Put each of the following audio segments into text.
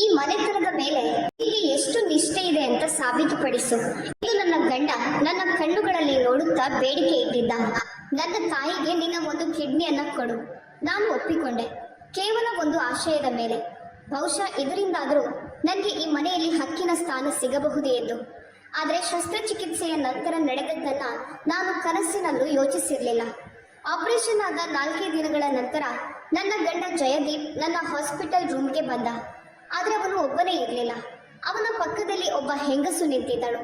ಈ ಮನೆತನದ ಮೇಲೆ ನಿನಗೆ ಎಷ್ಟು ನಿಷ್ಠೆ ಇದೆ ಅಂತ ಸಾಬೀತುಪಡಿಸು. ಇದು ನನ್ನ ಗಂಡ ನನ್ನ ಕಣ್ಣುಗಳಲ್ಲಿ ನೋಡುತ್ತಾ ಬೇಡಿಕೆ ಇಟ್ಟಿದ್ದ. ನನ್ನ ತಾಯಿಗೆ ನಿನ್ನ ಒಂದು ಕಿಡ್ನಿಯನ್ನ ಕೊಡು. ನಾನು ಒಪ್ಪಿಕೊಂಡೆ, ಕೇವಲ ಒಂದು ಆಶಯದ ಮೇಲೆ. ಬಹುಶಃ ಇದರಿಂದಾದರೂ ನನಗೆ ಈ ಮನೆಯಲ್ಲಿ ಹಕ್ಕಿನ ಸ್ಥಾನ ಸಿಗಬಹುದು ಎಂದು. ಆದರೆ ಶಸ್ತ್ರಚಿಕಿತ್ಸೆಯ ನಂತರ ನಡೆದದ್ದನ್ನ ನಾನು ಕನಸಿನಲ್ಲೂ ಯೋಚಿಸಿರಲಿಲ್ಲ. ಆಪರೇಷನ್ ಆದ 4 ದಿನಗಳ ನಂತರ ನನ್ನ ಗಂಡ ಜಯದೀಪ್ ನನ್ನ ಹಾಸ್ಪಿಟಲ್ ರೂಮ್ಗೆ ಬಂದ. ಆದರೆ ಅವನು ಒಬ್ಬನೇ ಇರಲಿಲ್ಲ. ಅವನ ಪಕ್ಕದಲ್ಲಿ ಒಬ್ಬ ಹೆಂಗಸು ನಿಂತಿದ್ದಳು.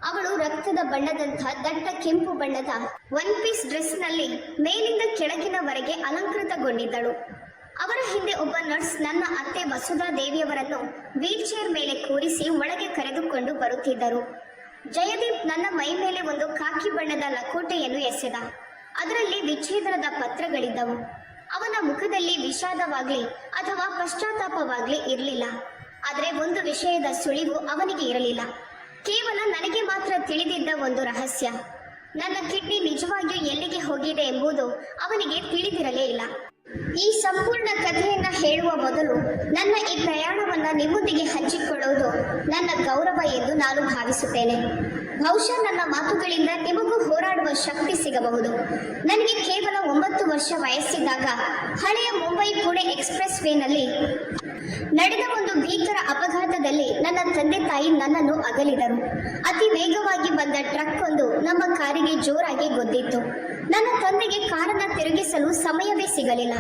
ಅವಳು ರಕ್ತದ ಬಣ್ಣದಂಥ ದಟ್ಟ ಕೆಂಪು ಬಣ್ಣದ 1 ಪೀಸ್ ಡ್ರೆಸ್ನಲ್ಲಿ ಮೇಲಿಂದ ಕೆಳಗಿನವರೆಗೆ ಅಲಂಕೃತಗೊಂಡಿದ್ದಳು. ಅವರ ಹಿಂದೆ ಒಬ್ಬ ನರ್ಸ್ ನನ್ನ ಅತ್ತೆ ವಸುಧಾ ದೇವಿಯವರನ್ನು ವೀಲ್ ಚೇರ್ ಮೇಲೆ ಕೂರಿಸಿ ಒಳಗೆ ಕರೆದುಕೊಂಡು ಬರುತ್ತಿದ್ದರು. ಜಯದೀಪ್ ನನ್ನ ಮೈ ಮೇಲೆ ಒಂದು ಕಾಕಿ ಬಣ್ಣದ ಲಕೋಟೆಯನ್ನು ಎಸೆದ. ಅದರಲ್ಲಿ ವಿಚ್ಛೇದನದ ಪತ್ರಗಳಿದ್ದವು. ಅವನ ಮುಖದಲ್ಲಿ ವಿಷಾದವಾಗ್ಲಿ ಅಥವಾ ಪಶ್ಚಾತ್ತಾಪವಾಗ್ಲಿ ಇರಲಿಲ್ಲ. ಆದರೆ ಒಂದು ವಿಷಯದ ಸುಳಿವು ಅವನಿಗೆ ಇರಲಿಲ್ಲ. ಕೇವಲ ನನಗೆ ಮಾತ್ರ ತಿಳಿದಿದ್ದ ಒಂದು ರಹಸ್ಯ. ನನ್ನ ಕಿಡ್ನಿ ನಿಜವಾಗಿಯೂ ಎಲ್ಲಿಗೆ ಹೋಗಿದೆ ಎಂಬುದು ಅವನಿಗೆ ತಿಳಿದಿರಲೇ ಇಲ್ಲ. ಈ ಸಂಪೂರ್ಣ ಕಥೆಯನ್ನ ಹೇಳುವ ಮೊದಲು ನನ್ನ ಈ ಪ್ರಯಾಣವನ್ನ ನಿಮ್ಮೊಂದಿಗೆ ಹಂಚಿಕೊಳ್ಳುವುದು ನನ್ನ ಗೌರವ ಎಂದು ನಾನು ಭಾವಿಸುತ್ತೇನೆ. ಬಹುಶಃ ನನ್ನ ಮಾತುಗಳಿಂದ ನಿಮಗೂ ಹೋರಾಡುವ ಶಕ್ತಿ ಸಿಗಬಹುದು. ನನಗೆ ಕೇವಲ 9 ವರ್ಷ ವಯಸ್ಸಿದ್ದಾಗ ಹಳೆಯ ಮುಂಬೈ-ಪುಣೆ ಎಕ್ಸ್‌ಪ್ರೆಸ್ ವೇನಲ್ಲಿ ನಡೆದ ಒಂದು ಭೀಕರ ಅಪಘಾತದಲ್ಲಿ ನನ್ನ ತಂದೆ ತಾಯಿ ನನ್ನನ್ನು ಅಗಲಿದರು. ಅತಿ ವೇಗವಾಗಿ ಬಂದ ಟ್ರಕ್ ಒಂದು ನಮ್ಮ ಕಾರಿಗೆ ಜೋರಾಗಿ ಗುದ್ದಿತ್ತು. ನನ್ನ ತಂದೆಗೆ ಕಾರನ್ನ ತಿರುಗಿಸಲು ಸಮಯವೇ ಸಿಗಲಿಲ್ಲ.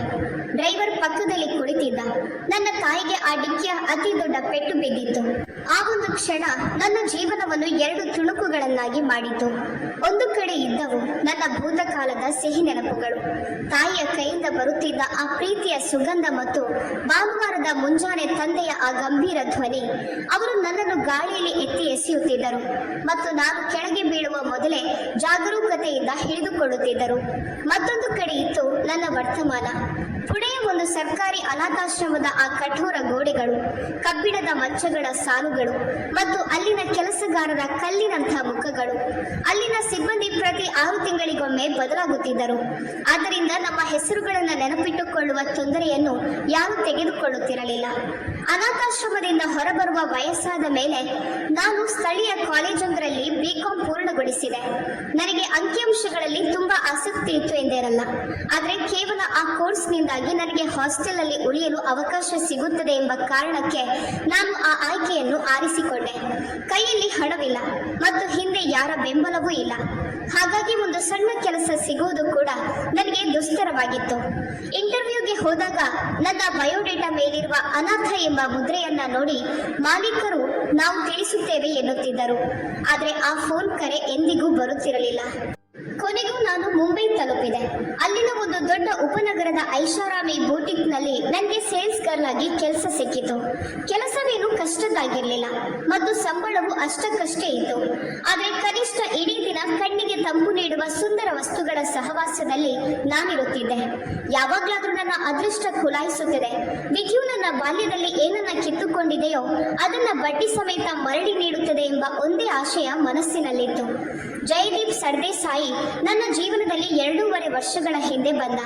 ಡ್ರೈವರ್ ಪಕ್ಕದಲ್ಲಿ ಕುಳಿತಿದ್ದ. ನನ್ನ ತಾಯಿಗೆ ಆ ಡಿಕ್ಕಿಯ ಅತಿ ದೊಡ್ಡ ಪೆಟ್ಟು ಬಿದ್ದಿತ್ತು. ಆ ಒಂದು ಕ್ಷಣ ನನ್ನ ಜೀವನವನ್ನು 2 ತುಣುಕುಗಳನ್ನಾಗಿ ಮಾಡಿತು. ಒಂದು ಕಡೆ ಇದ್ದವು ನನ್ನ ಭೂತಕಾಲದ ಸಿಹಿ ನೆನಪುಗಳು, ತಾಯಿಯ ಕೈಯಿಂದ ಬರುತ್ತಿದ್ದ ಆ ಪ್ರೀತಿಯ ಸುಗಂಧ ಮತ್ತು ಭಾನುವಾರದ ಮುಂಜಾನೆ ತಂದೆಯ ಆ ಗಂಭೀರ ಧ್ವನಿ. ಅವರು ನನ್ನನ್ನು ಗಾಳಿಯಲ್ಲಿ ಎತ್ತಿ ಎಸೆಯುತ್ತಿದ್ದರು ಮತ್ತು ನಾನು ಕೆಳಗೆ ಬೀಳುವ ಮೊದಲೇ ಜಾಗರೂಕತೆಯಿಂದ ಹಿಡಿದುಕೊಳ್ಳುತ್ತಿದ್ದರು. ಮತ್ತೊಂದು ಕಡೆ ಇತ್ತು ನನ್ನ ವರ್ತಮಾನ. ಪುಣೆಯ ಒಂದು ಸರ್ಕಾರಿ ಅನಾಥಾಶ್ರಮದ ಆ ಕಠೋರ ಗೋಡೆಗಳು, ಕಬ್ಬಿಣದ ಮಂಚಗಳ ಸಾಲುಗಳು ಮತ್ತು ಅಲ್ಲಿನ ಕೆಲಸಗಾರರ ಕಲ್ಲಿನಂಥ ಮುಖಗಳು. ಅಲ್ಲಿನ ಸಿಬ್ಬಂದಿ ಪ್ರತಿ 6 ತಿಂಗಳಿಗೊಮ್ಮೆ ಬದಲಾಗುತ್ತಿದ್ದರು. ಆದ್ದರಿಂದ ನಮ್ಮ ಹೆಸರುಗಳನ್ನು ನೆನಪಿಟ್ಟುಕೊಳ್ಳುವ ತೊಂದರೆಯನ್ನು ಯಾರೂ ತೆಗೆದುಕೊಳ್ಳುತ್ತಿರಲಿಲ್ಲ. ಅನಾಥಾಶ್ರಮದಿಂದ ಹೊರಬರುವ ವಯಸ್ಸಾದ ಮೇಲೆ ನಾನು ಸ್ಥಳೀಯ ಕಾಲೇಜೊಂದರಲ್ಲಿ BCom ಪೂರ್ಣಗೊಳಿಸಿದೆ. ನನಗೆ ಅಂಕಿಅಂಶಗಳಲ್ಲಿ ತುಂಬಾ ಆಸಕ್ತಿ ಇತ್ತು ಎಂದೇನಲ್ಲ, ಆದರೆ ಕೇವಲ ಆ ಕೋರ್ಸ್ನಿಂದಾಗಿ ನನಗೆ ಹಾಸ್ಟೆಲ್ ಅಲ್ಲಿ ಉಳಿಯಲು ಅವಕಾಶ ಸಿಗುತ್ತದೆ ಎಂಬ ಕಾರಣಕ್ಕೆ ನಾನು ಆ ಆಯ್ಕೆಯನ್ನು ಆರಿಸಿಕೊಂಡೆ. ಕೈಯಲ್ಲಿ ಹಣವಿಲ್ಲ ಮತ್ತು ಹಿಂದೆ ಯಾರ ಬೆಂಬಲವೂ ಇಲ್ಲ. ಹಾಗಾಗಿ ಒಂದು ಸಣ್ಣ ಕೆಲಸ ಸಿಗುವುದು ಕೂಡ ನನಗೆ ದುಸ್ತರವಾಗಿತ್ತು. ಇಂಟರ್ವ್ಯೂಗೆ ಹೋದಾಗ ನನ್ನ ಬಯೋಡೇಟಾ ಮೇಲಿರುವ ಅನಾಥ ಎಂಬ ಮುದ್ರೆಯನ್ನ ನೋಡಿ ಮಾಲೀಕರು ನಾವು ತಿಳಿಸುತ್ತೇವೆ ಎನ್ನುತ್ತಿದ್ದರು. ಆದರೆ ಆ ಫೋನ್ ಕರೆ ಎಂದಿಗೂ ಬರುತ್ತಿರಲಿಲ್ಲ. ಕೊನೆಗೂ ನಾನು ಮುಂಬೈ ತಲುಪಿದೆ. ಅಲ್ಲಿನ ಒಂದು ದೊಡ್ಡ ಉಪನಗರದ ಐಷಾರಾಮಿ ಬೂಟಿಕ್ನಲ್ಲಿ ನನಗೆ ಸೇಲ್ಸ್ ಗರ್ಲ್ ಆಗಿ ಕೆಲಸ ಸಿಕ್ಕಿತು. ಕೆಲಸವೇನು ಕಷ್ಟದಾಗಿರಲಿಲ್ಲ ಮತ್ತು ಸಂಬಳವು ಅಷ್ಟಕ್ಕಷ್ಟೇ ಇತ್ತು. ಆದರೆ ಕನಿಷ್ಠ ಇಡೀ ದಿನ ಕಣ್ಣಿಗೆ ತಂಪು ನೀಡುವ ಸುಂದರ ವಸ್ತುಗಳ ಸಹವಾಸದಲ್ಲಿ ನಾನಿರುತ್ತಿದ್ದೆ. ಯಾವಾಗಲಾದರೂ ನನ್ನ ಅದೃಷ್ಟ ಖುಲಾಯಿಸುತ್ತದೆ. ವಿಧಿಯು ನನ್ನ ಬಾಲ್ಯದಲ್ಲಿ ಏನನ್ನ ಕಿತ್ತುಕೊಂಡಿದೆಯೋ ಅದನ್ನ ಬಡ್ಡಿ ಸಮೇತ ಮರಳಿ ನೀಡುತ್ತದೆ ಎಂಬ ಒಂದೇ ಆಶಯ ಮನಸ್ಸಿನಲ್ಲಿತ್ತು. ಜಯದೀಪ್ ಸರ್ದೇಸಾಯಿ ನನ್ನ ಜೀವನದಲ್ಲಿ 2.5 ವರ್ಷಗಳ ಹಿಂದೆ ಬಂದ.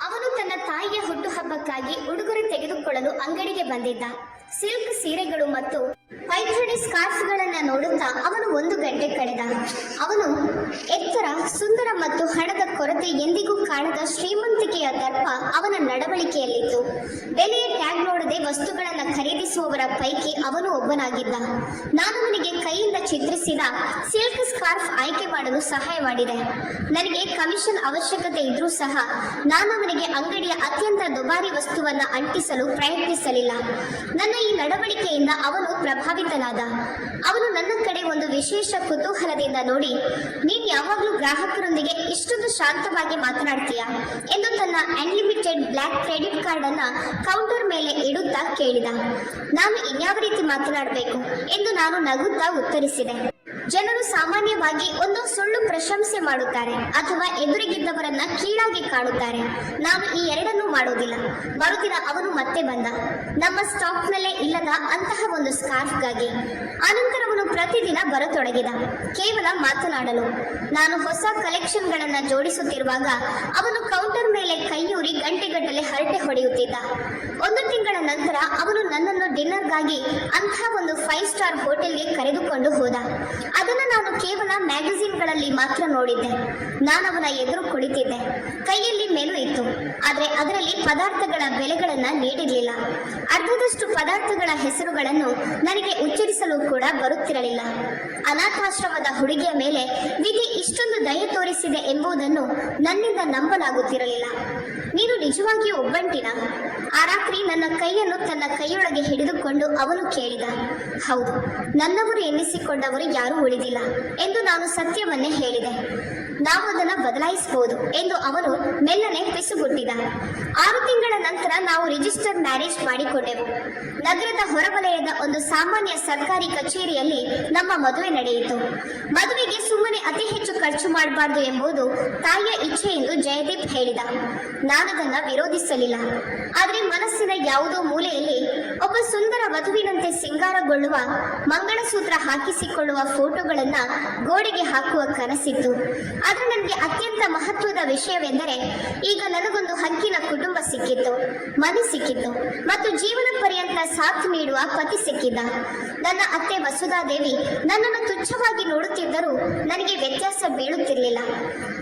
ಅವನು ತನ್ನ ತಾಯಿಯ ಹುಟ್ಟುಹಬ್ಬಕ್ಕಾಗಿ ಉಡುಗೊರೆ ತೆಗೆದುಕೊಳ್ಳಲು ಅಂಗಡಿಗೆ ಬಂದಿದ್ದ. ಸಿಲ್ಕ್ ಸೀರೆಗಳು ಮತ್ತು ಪೈಥಾನಿ ಸ್ಕಾರ್ಫ್ಗಳನ್ನು ನೋಡುತ್ತಾ ಅವನು 1 ಗಂಟೆ ಕಳೆದ. ಅವನು ಎತ್ತರ, ಸುಂದರ ಮತ್ತು ಹಣದ ಕೊರತೆ ಎಂದಿಗೂ ಕಾಣದ ಶ್ರೀಮಂತಿಕೆಯ ದರ್ಪ ಅವನ ನಡವಳಿಕೆಯಲ್ಲಿತ್ತು. ಬೆಲೆಯ ಟ್ಯಾಗ್ ನೋಡದೆ ವಸ್ತುಗಳನ್ನು ಖರೀದಿಸುವವರ ಪೈಕಿ ಅವನು ಒಬ್ಬನಾಗಿದ್ದ. ನಾನು ಅವನಿಗೆ ಕೈಯಿಂದ ಚಿತ್ರಿಸಿದ ಸಿಲ್ಕ್ ಸ್ಕಾರ್ಫ್ ಆಯ್ಕೆ ಮಾಡಲು ಸಹಾಯ ಮಾಡಿದೆ. ನನಗೆ ಕಮಿಷನ್ ಅವಶ್ಯಕತೆ ಇದ್ರೂ ಸಹ ನಾನು ಅವನಿಗೆ ಅಂಗಡಿಯ ಅತ್ಯಂತ ದುಬಾರಿ ವಸ್ತುವನ್ನು ಅಂಟಿಸಲು ಪ್ರಯತ್ನಿಸಲಿಲ್ಲ. ನನ್ನ ಈ ನಡವಳಿಕೆಯಿಂದ ಅವನು ಪ್ರಭಾವಿತನಾದ. ಅವನು ನನ್ನ ಕಡೆ ಒಂದು ವಿಶೇಷ ಕುತೂಹಲದಿಂದ ನೋಡಿ, ನೀನ್ ಯಾವಾಗಲೂ ಗ್ರಾಹಕರೊಂದಿಗೆ ಇಷ್ಟೊಂದು ಶಾಂತವಾಗಿ ಮಾತನಾಡ್ತೀಯಾ ಎಂದು ತನ್ನ ಅನ್ಲಿಮಿಟೆಡ್ ಬ್ಲ್ಯಾಕ್ ಕ್ರೆಡಿಟ್ ಕಾರ್ಡ್ ಅನ್ನ ಕೌಂಟರ್ ಮೇಲೆ ಇಡುತ್ತಾ ಕೇಳಿದ. ನಾನು ಇನ್ಯಾವ ರೀತಿ ಮಾತನಾಡಬೇಕು ಎಂದು ನಾನು ನಗುತ್ತಾ ಉತ್ತರಿಸಿದೆ. ಜನರು ಸಾಮಾನ್ಯವಾಗಿ ಒಂದು ಸುಳ್ಳು ಪ್ರಶಂಸೆ ಮಾಡುತ್ತಾರೆ ಅಥವಾ ಎದುರಿಗಿದ್ದವರನ್ನ ಕೀಳಾಗಿ ಕಾಣುತ್ತಾರೆ. ನಾನು ಈ ಎರಡನ್ನೂ ಮಾಡೋದಿಲ್ಲ. ಮರುದಿನ ಅವನು ಮತ್ತೆ ಬಂದ, ನಮ್ಮ ಸ್ಟಾಕ್ನಲ್ಲೇ ಇಲ್ಲದ ಅಂತಹ ಒಂದು ಸ್ಕಾರ್ಫ್ಗಾಗಿ. ಅನಂತರ ಅವನು ಪ್ರತಿದಿನ ಬರತೊಡಗಿದ, ಕೇವಲ ಮಾತನಾಡಲು. ನಾನು ಹೊಸ ಕಲೆಕ್ಷನ್ಗಳನ್ನ ಜೋಡಿಸುತ್ತಿರುವಾಗ ಅವನು ಕೌಂಟರ್ ಮೇಲೆ ಕೈಯೂರಿ ಗಂಟೆಗಟ್ಟಲೆ ಹರಟೆ ಹೊಡೆಯುತ್ತಿದ್ದ. 1 ತಿಂಗಳ ನಂತರ ಅವನು ನನ್ನನ್ನು ಡಿನ್ನರ್ಗಾಗಿ ಅಂತಹ ಒಂದು 5 ಸ್ಟಾರ್ ಹೋಟೆಲ್ಗೆ ಕರೆದುಕೊಂಡು ಹೋದ. ಅದನ್ನು ನಾನು ಕೇವಲ ಮ್ಯಾಗಝಿನ್ಗಳಲ್ಲಿ ಮಾತ್ರ ನೋಡಿದ್ದೆ. ನಾನು ಅವನ ಎದುರು ಕುಳಿತಿದ್ದೆ. ಕೈಯಲ್ಲಿ ಮೆನು ಇತ್ತು, ಆದರೆ ಅದರಲ್ಲಿ ಪದಾರ್ಥಗಳ ಬೆಲೆಗಳನ್ನ ನೀಡಿರಲಿಲ್ಲ. ಅರ್ಧದಷ್ಟು ಪದಾರ್ಥಗಳ ಹೆಸರುಗಳನ್ನು ನನಗೆ ಉಚ್ಚರಿಸಲು ಕೂಡ ಬರುತ್ತಿರಲಿಲ್ಲ. ಅನಾಥಾಶ್ರಮದ ಹುಡುಗಿಯ ಮೇಲೆ ವಿಧಿ ಇಷ್ಟೊಂದು ದಯೆ ತೋರಿಸಿದೆ ಎಂಬುದನ್ನು ನನ್ನಿಂದ ನಂಬಲಾಗುತ್ತಿರಲಿಲ್ಲ. ನೀನು ನಿಜವಾಗಿಯೂ ಒಬ್ಬಂಟಿನ? ಆ ರಾತ್ರಿ ನನ್ನ ಕೈಯನ್ನು ತನ್ನ ಕೈಯೊಳಗೆ ಹಿಡಿದುಕೊಂಡು ಅವನು ಕೇಳಿದ. ಹೌದು, ನನ್ನವರು ಎನ್ನಿಸಿಕೊಂಡವರು ಯಾರೂ ಉಳಿದಿಲ್ಲ ಎಂದು ನಾನು ಸತ್ಯವನ್ನೇ ಹೇಳಿದೆ. ನಾವು ಅದನ್ನು ಬದಲಾಯಿಸಬಹುದು ಎಂದು ಅವನು ಮೆಲ್ಲನೆ ಪಿಸುಗುಟ್ಟಿದ. 6 ತಿಂಗಳ ನಂತರ ನಾವು ರಿಜಿಸ್ಟರ್ ಮ್ಯಾರೇಜ್ ಮಾಡಿಕೊಂಡೆವು. ನಗರದ ಹೊರವಲಯದ ಒಂದು ಸಾಮಾನ್ಯ ಸರ್ಕಾರಿ ಕಚೇರಿಯಲ್ಲಿ ನಮ್ಮ ಮದುವೆ ನಡೆಯಿತು. ಮದುವೆಗೆ ಸುಮ್ಮನೆ ಅತಿ ಹೆಚ್ಚು ಖರ್ಚು ಮಾಡಬಾರದು ಎಂಬುದು ತಾಯಿಯ ಇಚ್ಛೆ ಎಂದು ಜಯದೀಪ್ ಹೇಳಿದ. ನಾನದನ್ನ ವಿರೋಧಿಸಲಿಲ್ಲ. ಆದರೆ ಮನಸ್ಸಿನ ಯಾವುದೋ ಮೂಲೆಯಲ್ಲಿ ಒಬ್ಬ ಸುಂದರ ವಧುವಿನಂತೆ ಸಿಂಗಾರಗೊಳ್ಳುವ, ಮಂಗಳಸೂತ್ರ ಹಾಕಿಸಿಕೊಳ್ಳುವ ಫೋಟೋಗಳನ್ನ ಗೋಡೆಗೆ ಹಾಕುವ ಕನಸಿತ್ತು. ಆದರೆ ನನಗೆ ಅತ್ಯಂತ ಮಹತ್ವದ ವಿಷಯವೆಂದರೆ ಈಗ ನನಗೊಂದು ಹಕ್ಕಿನ ಕುಟುಂಬ ಸಿಕ್ಕಿತ್ತು, ಮನೆ ಸಿಕ್ಕಿತ್ತು ಮತ್ತು ಜೀವನ ಪರ್ಯಂತ ಸಾಥ್ ನೀಡುವ ಪತಿ ಸಿಕ್ಕಿದ್ದ. ನನ್ನ ಅತ್ತೆ ವಸುಧಾದೇವಿ ನನ್ನನ್ನು ತುಚ್ಛವಾಗಿ ನೋಡುತ್ತಿದ್ದರೂ ನನಗೆ ವ್ಯತ್ಯಾಸ ಬೀಳುತ್ತಿರಲಿಲ್ಲ.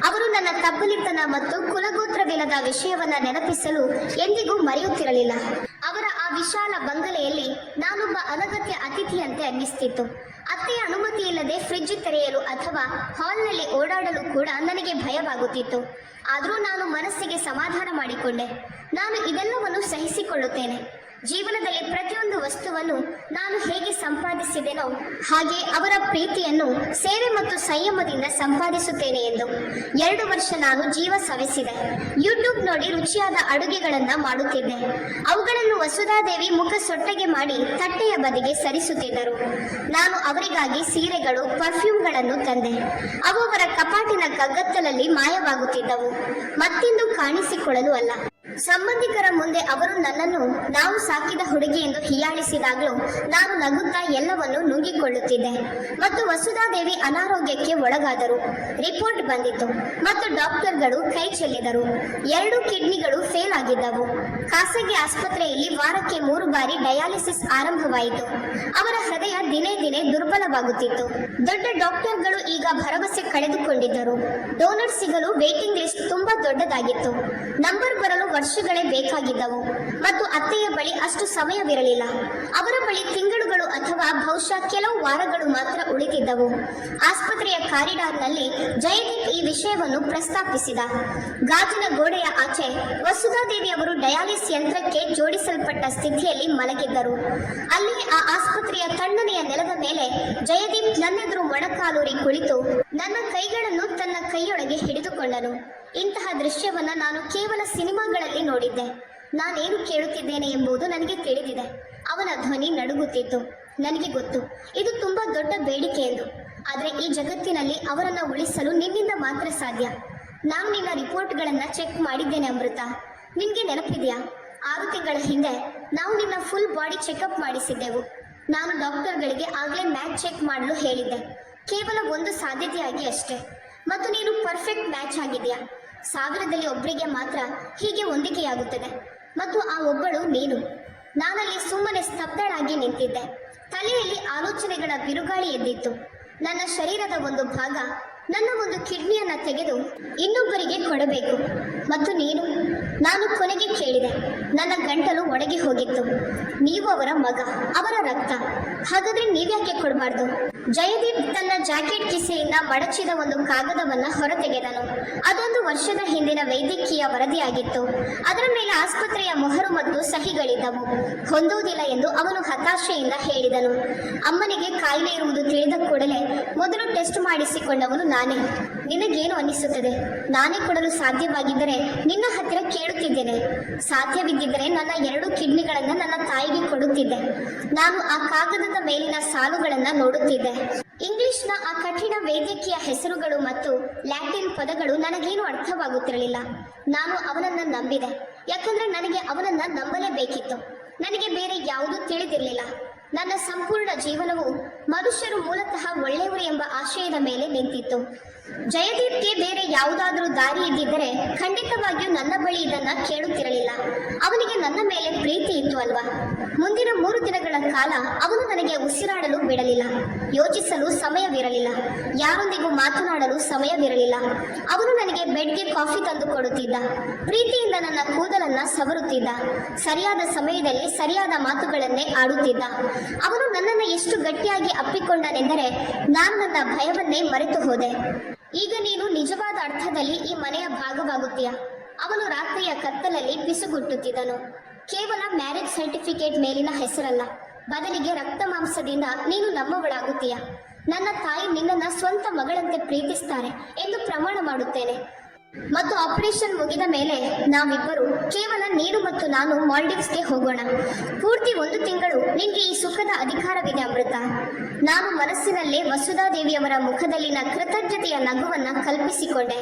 ಅವರು ನನ್ನ ತಬ್ಬಲಿತನ ಮತ್ತು ಕುಲಗೋತ್ರವಿಲ್ಲದ ವಿಷಯವನ್ನ ನೆನಪಿಸಲು ಎಂದಿಗೂ ಮರೆಯುತ್ತಿರಲಿಲ್ಲ. ಅವರ ಆ ವಿಶಾಲ ಬಂಗಲೆಯಲ್ಲಿ ನಾನೊಬ್ಬ ಅನಗತ್ಯ ಅತಿಥಿಯಂತೆ ಅನ್ನಿಸ್ತಿತ್ತು. ಅತ್ತೆಯ ಅನುಮತಿ ಇಲ್ಲದೆ ಫ್ರಿಡ್ಜ್ ತೆರೆಯಲು ಅಥವಾ ಹಾಲ್ನಲ್ಲಿ ಓಡಾಡಲು ಕೂಡ ನನಗೆ ಭಯವಾಗುತ್ತಿತ್ತು. ಆದರೂ ನಾನು ಮನಸ್ಸಿಗೆ ಸಮಾಧಾನ ಮಾಡಿಕೊಂಡೆ. ನಾನು ಇದೆಲ್ಲವನ್ನು ಸಹಿಸಿಕೊಳ್ಳುತ್ತೇನೆ. ಜೀವನದಲ್ಲಿ ಪ್ರತಿಯೊಂದು ವಸ್ತುವನ್ನು ನಾನು ಹೇಗೆ ಸಂಪಾದಿಸಿದೆನೋ ಹಾಗೆ ಅವರ ಪ್ರೀತಿಯನ್ನು ಸೇವೆ ಮತ್ತು ಸಂಯಮದಿಂದ ಸಂಪಾದಿಸುತ್ತೇನೆ ಎಂದು. 2 ವರ್ಷ ನಾನು ಜೀವ ಸವೆಸಿದೆ. ಯೂಟ್ಯೂಬ್ ನೋಡಿ ರುಚಿಯಾದ ಅಡುಗೆಗಳನ್ನ ಮಾಡುತ್ತಿದ್ದೆ. ಅವುಗಳನ್ನು ವಸುಧಾದೇವಿ ಮುಖ ಸೊಟ್ಟಗೆ ಮಾಡಿ ತಟ್ಟೆಯ ಬದಿಗೆ ಸರಿಸುತ್ತಿದ್ದರು. ನಾನು ಅವರಿಗಾಗಿ ಸೀರೆಗಳು, ಪರ್ಫ್ಯೂಮ್ಗಳನ್ನು ತಂದೆ. ಅವು ಅವರ ಕಪಾಟಿನ ಕಗ್ಗತ್ತಲಲ್ಲಿ ಮಾಯವಾಗುತ್ತಿದ್ದವು, ಮತ್ತೆಂದು ಕಾಣಿಸಿಕೊಳ್ಳಲು ಅಲ್ಲ. ಸಂಬಂಧಿಕರ ಮುಂದೆ ಅವರು ನನ್ನನ್ನು ನಾವು ಸಾಕಿದ ಹುಡುಗಿ ಎಂದು ಹೀಯಾಳಿಸಿದಾಗಲೂ ನಾನು ನಗುತ್ತಾ ಎಲ್ಲವನ್ನು ನುಂಗಿಕೊಳ್ಳುತ್ತಿದ್ದೆ. ಮತ್ತು ವಸುಧಾದೇವಿ ಅನಾರೋಗ್ಯಕ್ಕೆ ಒಳಗಾದರು. ರಿಪೋರ್ಟ್ ಬಂದಿತ್ತು ಮತ್ತು ಡಾಕ್ಟರ್ಗಳು ಕೈ ಚೆಲ್ಲಿದರು. 2 ಕಿಡ್ನಿಗಳು ಫೇಲ್ ಆಗಿದ್ದವು. ಖಾಸಗಿ ಆಸ್ಪತ್ರೆಯಲ್ಲಿ ವಾರಕ್ಕೆ 3 ಬಾರಿ ಡಯಾಲಿಸಿಸ್ ಆರಂಭವಾಯಿತು. ಅವರ ಹೃದಯ ದಿನೇ ದಿನೇ ದುರ್ಬಲವಾಗುತ್ತಿತ್ತು. ದೊಡ್ಡ ಡಾಕ್ಟರ್ಗಳು ಈಗ ಭರವಸೆ ಕಳೆದುಕೊಂಡಿದ್ದರು. ಡೋನರ್ ಸಿಗಲು ವೇಟಿಂಗ್ ಲಿಸ್ಟ್ ತುಂಬಾ ದೊಡ್ಡದಾಗಿತ್ತು. ನಂಬರ್ ಬರಲು ವರ್ಷಗಳೇ ಬೇಕಾಗಿದ್ದವು ಮತ್ತು ಅತ್ತೆಯ ಬಳಿ ಅಷ್ಟು ಸಮಯವಿರಲಿಲ್ಲ. ಅವರ ಬಳಿ ತಿಂಗಳುಗಳು ಅಥವಾ ಬಹುಶಃ ಕೆಲವು ವಾರಗಳು ಮಾತ್ರ ಉಳಿದಿದ್ದವು. ಆಸ್ಪತ್ರೆಯ ಕಾರಿಡಾರ್ನಲ್ಲಿ ಜಯದೀಪ್ ಈ ವಿಷಯವನ್ನು ಪ್ರಸ್ತಾಪಿಸಿದ. ಗಾಜಿನ ಗೋಡೆಯ ಆಚೆ ವಸುಧಾದೇವಿ ಅವರು ಡಯಾಲಿಸ್ ಯಂತ್ರಕ್ಕೆ ಜೋಡಿಸಲ್ಪಟ್ಟ ಸ್ಥಿತಿಯಲ್ಲಿ ಮಲಗಿದ್ದರು. ಅಲ್ಲಿ ಆ ಆಸ್ಪತ್ರೆಯ ತಣ್ಣನೆಯ ನೆಲದ ಮೇಲೆ ಜಯದೀಪ್ ನನ್ನೆದುರು ಮೊಣಕಾಲೂರಿ ಕುಳಿತು ನನ್ನ ಕೈಗಳನ್ನು ತನ್ನ ಕೈಯೊಳಗೆ ಹಿಡಿದುಕೊಂಡನು. ಇಂತಹ ದೃಶ್ಯವನ್ನ ನಾನು ಕೇವಲ ಸಿನಿಮಾಗಳಲ್ಲಿ ನೋಡಿದ್ದೆ. ನಾನೇನು ಕೇಳುತ್ತಿದ್ದೇನೆ ಎಂಬುದು ನನಗೆ ತಿಳಿದಿದೆ. ಅವನ ಧ್ವನಿ ನಡುಗುತ್ತಿತ್ತು. ನನಗೆ ಗೊತ್ತು, ಇದು ತುಂಬಾ ದೊಡ್ಡ ಬೇಡಿಕೆ ಎಂದು. ಆದರೆ ಈ ಜಗತ್ತಿನಲ್ಲಿ ಅವರನ್ನು ಉಳಿಸಲು ನಿನ್ನಿಂದ ಮಾತ್ರ ಸಾಧ್ಯ. ನಾನು ನಿನ್ನ ರಿಪೋರ್ಟ್ಗಳನ್ನ ಚೆಕ್ ಮಾಡಿದ್ದೇನೆ ಅಮೃತ. ನಿನ್ಗೆ ನೆನಪಿದೆಯಾ? 6 ತಿಂಗಳ ಹಿಂದೆ ನಾವು ನಿನ್ನ ಫುಲ್ ಬಾಡಿ ಚೆಕಪ್ ಮಾಡಿಸಿದ್ದೆವು. ನಾನು ಡಾಕ್ಟರ್ಗಳಿಗೆ ಆಗಲೇ ಮ್ಯಾಚ್ ಚೆಕ್ ಮಾಡಲು ಹೇಳಿದ್ದೆ, ಕೇವಲ ಒಂದು ಸಾಧ್ಯತೆಯಾಗಿ ಅಷ್ಟೇ. ಮತ್ತು ನೀನು ಪರ್ಫೆಕ್ಟ್ ಮ್ಯಾಚ್ ಆಗಿದೆಯಾ. 1000ರಲ್ಲಿ ಒಬ್ಬರಿಗೆ ಮಾತ್ರ ಹೀಗೆ ಹೊಂದಿಕೆಯಾಗುತ್ತದೆ ಮತ್ತು ಆ ಒಬ್ಬಳು ನೀನು. ನಾನಲ್ಲಿ ಸುಮ್ಮನೆ ಸ್ತಬ್ಧಳಾಗಿ ನಿಂತಿದ್ದೆ. ತಲೆಯಲ್ಲಿ ಆಲೋಚನೆಗಳ ಬಿರುಗಾಳಿ ಎದ್ದಿತ್ತು. ನನ್ನ ಶರೀರದ ಒಂದು ಭಾಗ, ನನ್ನ ಒಂದು ಕಿಡ್ನಿಯನ್ನ ತೆಗೆದು ಇನ್ನೊಬ್ಬರಿಗೆ ಕೊಡಬೇಕು. ಮತ್ತು ನೀನು? ನಾನು ಕೊನೆಗೆ ಕೇಳಿದೆ. ನನ್ನ ಗಂಟಲು ಒಣಗಿ ಹೋಗಿತ್ತು. ನೀವು ಅವರ ಮಗ, ಅವರ ರಕ್ತ. ಹಾಗಾದ್ರೆ ನೀವ್ಯಾಕೆ ಕೊಡಬಾರ್ದು? ಜಯದೀಪ್ ತನ್ನ ಜಾಕೆಟ್ ಕಿಸೆಯಿಂದ ಮಡಚಿದ ಒಂದು ಕಾಗದವನ್ನ ಹೊರತೆಗೆದನು. ಅದೊಂದು ವರ್ಷದ ಹಿಂದಿನ ವೈದ್ಯಕೀಯ ವರದಿಯಾಗಿತ್ತು. ಅದರ ಮೇಲೆ ಆಸ್ಪತ್ರೆಯ ಮೊಹರು ಮತ್ತು ಸಹಿಗಳಿದ್ದವು. ಹೊಂದುವುದಿಲ್ಲ ಎಂದು ಅವನು ಹತಾಶೆಯಿಂದ ಹೇಳಿದನು. ಅಮ್ಮನಿಗೆ ಕಾಯಿಲೆ ಇರುವುದು ತಿಳಿದ ಕೂಡಲೇ ಮೊದಲು ಟೆಸ್ಟ್ ಮಾಡಿಸಿಕೊಂಡವನು ನಾನೇ. ನಿನಗೇನು ಅನ್ನಿಸುತ್ತದೆ? ನಾನೇ ಕೊಡಲು ಸಾಧ್ಯವಾಗಿದ್ದರೆ ನಿನ್ನ ಹತ್ತಿರ ಕೇಳುತ್ತಿದ್ದೇನೆ. ಸಾಧ್ಯವಿದ್ದಿದ್ದರೆ ನನ್ನ 2 ಕಿಡ್ನಿಗಳನ್ನು ನನ್ನ ತಾಯಿಗೆ ಕೊಡುತ್ತಿದ್ದೆ. ನಾನು ಆ ಕಾಗದದ ಮೇಲಿನ ಸಾಲುಗಳನ್ನು ನೋಡುತ್ತಿದ್ದೆ. ಇಂಗ್ಲಿಷ್ನ ಆ ಕಠಿಣ ವೈದ್ಯಕೀಯ ಹೆಸರುಗಳು ಮತ್ತು ಲ್ಯಾಟಿನ್ ಪದಗಳು ನನಗೇನು ಅರ್ಥವಾಗುತ್ತಿರಲಿಲ್ಲ. ನಾನು ಅವನನ್ನ ನಂಬಿದೆ, ಯಾಕಂದ್ರೆ ನನಗೆ ಅವನನ್ನ ನಂಬಲೇಬೇಕಿತ್ತು. ನನಗೆ ಬೇರೆ ಯಾವುದೂ ತಿಳಿದಿರಲಿಲ್ಲ. ನನ್ನ ಸಂಪೂರ್ಣ ಜೀವನವು ಮನುಷ್ಯರು ಮೂಲತಃ ಒಳ್ಳೆಯವರು ಎಂಬ ಆಶಯದ ಮೇಲೆ ನಿಂತಿತ್ತು. ಜಯದೀಪ್ಗೆ ಬೇರೆ ಯಾವುದಾದ್ರೂ ದಾರಿ ಇದ್ದಿದ್ದರೆ ಖಂಡಿತವಾಗಿಯೂ ನನ್ನ ಬಳಿ ಇದನ್ನ ಕೇಳುತ್ತಿರಲಿಲ್ಲ. ಅವನಿಗೆ ನನ್ನ ಮೇಲೆ ಪ್ರೀತಿ ಇತ್ತು ಅಲ್ವಾ? ಮುಂದಿನ 3 ದಿನಗಳ ಕಾಲ ಅವನು ನನಗೆ ಉಸಿರಾಡಲು ಬಿಡಲಿಲ್ಲ. ಯೋಚಿಸಲು ಸಮಯವಿರಲಿಲ್ಲ. ಯಾರೊಂದಿಗೂ ಮಾತನಾಡಲು ಸಮಯವಿರಲಿಲ್ಲ. ಅವನು ನನಗೆ ಬೆಡ್ಗೆ ಕಾಫಿ ತಂದು ಕೊಡುತ್ತಿದ್ದ. ಪ್ರೀತಿಯಿಂದ ನನ್ನ ಕೂದಲನ್ನ ಸವರುತ್ತಿದ್ದ. ಸರಿಯಾದ ಸಮಯದಲ್ಲಿ ಸರಿಯಾದ ಮಾತುಗಳನ್ನೇ ಆಡುತ್ತಿದ್ದ. ಅವನು ನನ್ನನ್ನು ಎಷ್ಟು ಗಟ್ಟಿಯಾಗಿ ಅಪ್ಪಿಕೊಂಡನೆಂದರೆ ನಾನು ನನ್ನ ಭಯವನ್ನೇ ಮರೆತು ಹೋದೆ. ಈಗ ನೀನು ನಿಜವಾದ ಅರ್ಥದಲ್ಲಿ ಈ ಮನೆಯ ಭಾಗವಾಗುತ್ತೀಯ. ಅವನು ರಾತ್ರಿಯ ಕತ್ತಲಲ್ಲಿ ಪಿಸುಗುಟ್ಟುತ್ತಿದ್ದನು. ಕೇವಲ ಮ್ಯಾರೇಜ್ ಸರ್ಟಿಫಿಕೇಟ್ ಮೇಲಿನ ಹೆಸರಲ್ಲ, ಬದಲಿಗೆ ರಕ್ತ ಮಾಂಸದಿಂದ ನೀನು ನಮ್ಮವಳಾಗುತ್ತೀಯ. ನನ್ನ ತಾಯಿ ನಿನ್ನನ್ನು ಸ್ವಂತ ಮಗಳಂತೆ ಪ್ರೀತಿಸ್ತಾರೆ ಎಂದು ಪ್ರಮಾಣ ಮಾಡುತ್ತೇನೆ. ಮತ್ತು ಆಪರೇಷನ್ ಮುಗಿದ ಮೇಲೆ ನಾವಿಬ್ಬರು, ಕೇವಲ ನೀನು ಮತ್ತು ನಾನು, ಮಾಲ್ಡೀವ್ಸ್ಗೆ ಹೋಗೋಣ. ಪೂರ್ತಿ 1 ತಿಂಗಳು ನಿನ್ಗೆ ಈ ಸುಖದ ಅಧಿಕಾರವಿದೆ ಅಮೃತ. ನಾನು ಮನಸ್ಸಿನಲ್ಲೇ ವಸುಧಾದೇವಿಯವರ ಮುಖದಲ್ಲಿನ ಕೃತಜ್ಞತೆಯ ನಗುವನ್ನ ಕಲ್ಪಿಸಿಕೊಂಡೆ.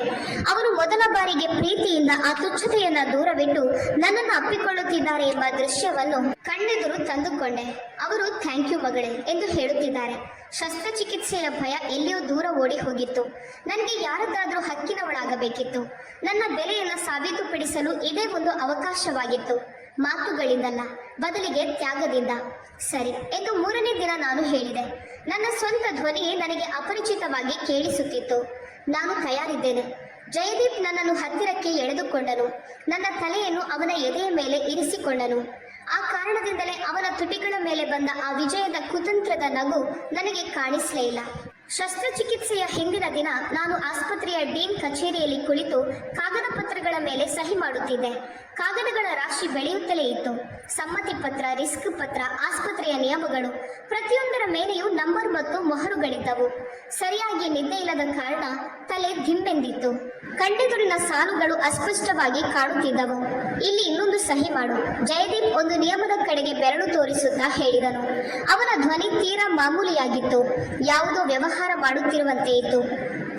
ಅವರು ಮೊದಲ ಬಾರಿಗೆ ಪ್ರೀತಿಯಿಂದ ಆ ತುಚ್ಛತೆಯನ್ನ ದೂರವಿಟ್ಟು ನನ್ನನ್ನು ಅಪ್ಪಿಕೊಳ್ಳುತ್ತಿದ್ದಾರೆ ಎಂಬ ದೃಶ್ಯವನ್ನು ಕಣ್ಣೆದುರು ತಂದುಕೊಂಡೆ. ಅವರು ಥ್ಯಾಂಕ್ ಯು ಮಗಳೇ ಎಂದು ಹೇಳುತ್ತಿದ್ದಾರೆ. ಶಸ್ತ್ರಚಿಕಿತ್ಸೆಯ ಭಯ ಎಲ್ಲಿಯೋ ದೂರ ಓಡಿ ಹೋಗಿತ್ತು. ನನಗೆ ಯಾರದ್ದಾದ್ರೂ ಹಕ್ಕಿನವಳಾಗಬೇಕಿತ್ತು. ನನ್ನ ಬೆಲೆಯನ್ನು ಸಾಬೀತುಪಡಿಸಲು ಇದೇ ಒಂದು ಅವಕಾಶವಾಗಿತ್ತು. ಮಾತುಗಳಿಂದಲ್ಲ, ಬದಲಿಗೆ ತ್ಯಾಗದಿಂದ. ಸರಿ ಎಂದು 3ನೇ ದಿನ ನಾನು ಹೇಳಿದೆ. ನನ್ನ ಸ್ವಂತ ಧ್ವನಿಯೇ ನನಗೆ ಅಪರಿಚಿತವಾಗಿ ಕೇಳಿಸುತ್ತಿತ್ತು. ನಾನು ತಯಾರಿದ್ದೇನೆ. ಜಯದೀಪ್ ನನ್ನನ್ನು ಹತ್ತಿರಕ್ಕೆ ಎಳೆದುಕೊಂಡನು. ನನ್ನ ತಲೆಯನ್ನು ಅವನ ಎದೆಯ ಮೇಲೆ ಇರಿಸಿಕೊಂಡನು. ಆ ಕಾರಣದಿಂದಲೇ ಅವನ ತುಟಿಗಳ ಮೇಲೆ ಬಂದ ಆ ವಿಜಯದ ಕುತಂತ್ರದ ನಗು ನನಗೆ ಕಾಣಿಸಲೇ ಇಲ್ಲ. ಶಸ್ತ್ರಚಿಕಿತ್ಸೆಯ ಹಿಂದಿನ ದಿನ ನಾನು ಆಸ್ಪತ್ರೆಯ ಡೀನ್ ಕಚೇರಿಯಲ್ಲಿ ಕುಳಿತು ಕಾಗದ ಪತ್ರಗಳ ಮೇಲೆ ಸಹಿ ಮಾಡುತ್ತಿದ್ದೆ. ಕಾಗದಗಳ ರಾಶಿ ಬೆಳೆಯುತ್ತಲೇ ಇತ್ತು. ಸಮ್ಮತಿ ಪತ್ರ, ರಿಸ್ಕ್ ಪತ್ರ, ಆಸ್ಪತ್ರೆಯ ನಿಯಮಗಳು, ಪ್ರತಿಯೊಂದರ ಮೇಲೆಯೂ ನಂಬರ್ ಮತ್ತು ಮೊಹರುಗಳಿದ್ದವು. ಸರಿಯಾಗಿ ನಿದ್ದೆ ಇಲ್ಲದ ಕಾರಣ ತಲೆ ಧಿಂಬೆಂದಿತ್ತು. ಕಣ್ಣೆದುರಿನ ಸಾಲುಗಳು ಅಸ್ಪಷ್ಟವಾಗಿ ಕಾಣುತ್ತಿದ್ದವು. ಇಲ್ಲಿ ಇನ್ನೊಂದು ಸಹಿ ಮಾಡು. ಜಯದೀಪ್ ಒಂದು ನಿಯಮದ ಕಡೆಗೆ ಬೆರಳು ತೋರಿಸುತ್ತಾ ಹೇಳಿದನು. ಅವನ ಧ್ವನಿ ತೀರಾ ಮಾಮೂಲಿಯಾಗಿತ್ತು. ಯಾವುದೋ ವ್ಯವಹಾರ ಮಾಡುತ್ತಿರುವಂತೆ ಇತ್ತು.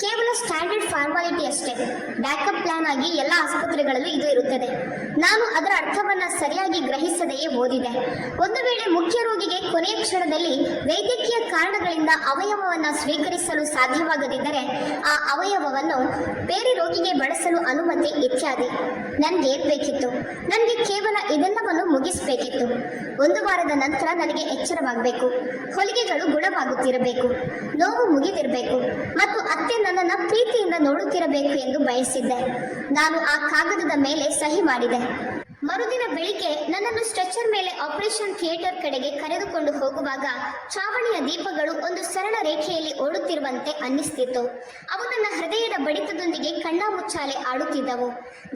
ಕೇವಲ ಸ್ಟ್ಯಾಂಡರ್ಡ್ ಫಾರ್ಮಾಲಿಟಿ ಅಷ್ಟೇ. ಬ್ಯಾಕಪ್ ಪ್ಲಾನ್ ಆಗಿ ಎಲ್ಲ ಆಸ್ಪತ್ರೆಗಳಲ್ಲೂ ಇದು ಇರುತ್ತದೆ. ನಾನು ಅದರ ಅರ್ಥವನ್ನ ಸರಿಯಾಗಿ ಗ್ರಹಿಸದೆಯೇ ಓದಿದೆ. ಒಂದು ವೇಳೆ ಮುಖ್ಯ ರೋಗಿಗೆ ಕೊನೆಯ ಕ್ಷಣದಲ್ಲಿ ವೈದ್ಯಕೀಯ ಕಾರಣಗಳಿಂದ ಅವಯವವನ್ನು ಸ್ವೀಕರಿಸಲು ಸಾಧ್ಯವಾಗದಿದ್ದರೆ ಆ ಅವಯವವನ್ನು ಬೇರೆ ರೋಗಿಗೆ ಬಳಸಲು ಅನುಮತಿ ಇತ್ಯಾದಿ. ನನಗೆ ಬೇಕಿತ್ತು. ನನಗೆ ಕೇವಲ ಇದೆಲ್ಲವನ್ನು ಮುಗಿಸಬೇಕಿತ್ತು. 1 ವಾರದ ನಂತರ ನನಗೆ ಎಚ್ಚರವಾಗಬೇಕು. ಹೊಲಿಗೆಗಳು ಗುಣವಾಗುತ್ತಿರಬೇಕು. ನೋವು ಮುಗಿದಿರಬೇಕು ಮತ್ತು ಅತ್ತೆ ನನ್ನನ್ನು ಪ್ರೀತಿಯಿಂದ ನೋಡುತ್ತಿರಬೇಕು ಎಂದು ಬಯಸಿದ್ದೆ. ನಾನು ಆ ಕಾಗದದ ಮೇಲೆ ಸಹಿ ಮಾಡಿದೆ. ಮರುದಿನ ಬೆಳಿಗ್ಗೆ ನನ್ನನ್ನು ಸ್ಟ್ರೆಚರ್ ಮೇಲೆ ಆಪರೇಷನ್ ಥಿಯೇಟರ್ ಕಡೆಗೆ ಕರೆದುಕೊಂಡು ಹೋಗುವಾಗ ಚಾವಣಿಯ ದೀಪಗಳು ಒಂದು ಸರಳ ರೇಖೆಯಲ್ಲಿ ಓಡುತ್ತಿರುವಂತೆ ಅನ್ನಿಸ್ತಿತ್ತು. ಅವು ನನ್ನ ಹೃದಯದ ಬಡಿತದೊಂದಿಗೆ ಕಣ್ಣಾಮುಚ್ಚಾಲೆ ಆಡುತ್ತಿದ್ದವು.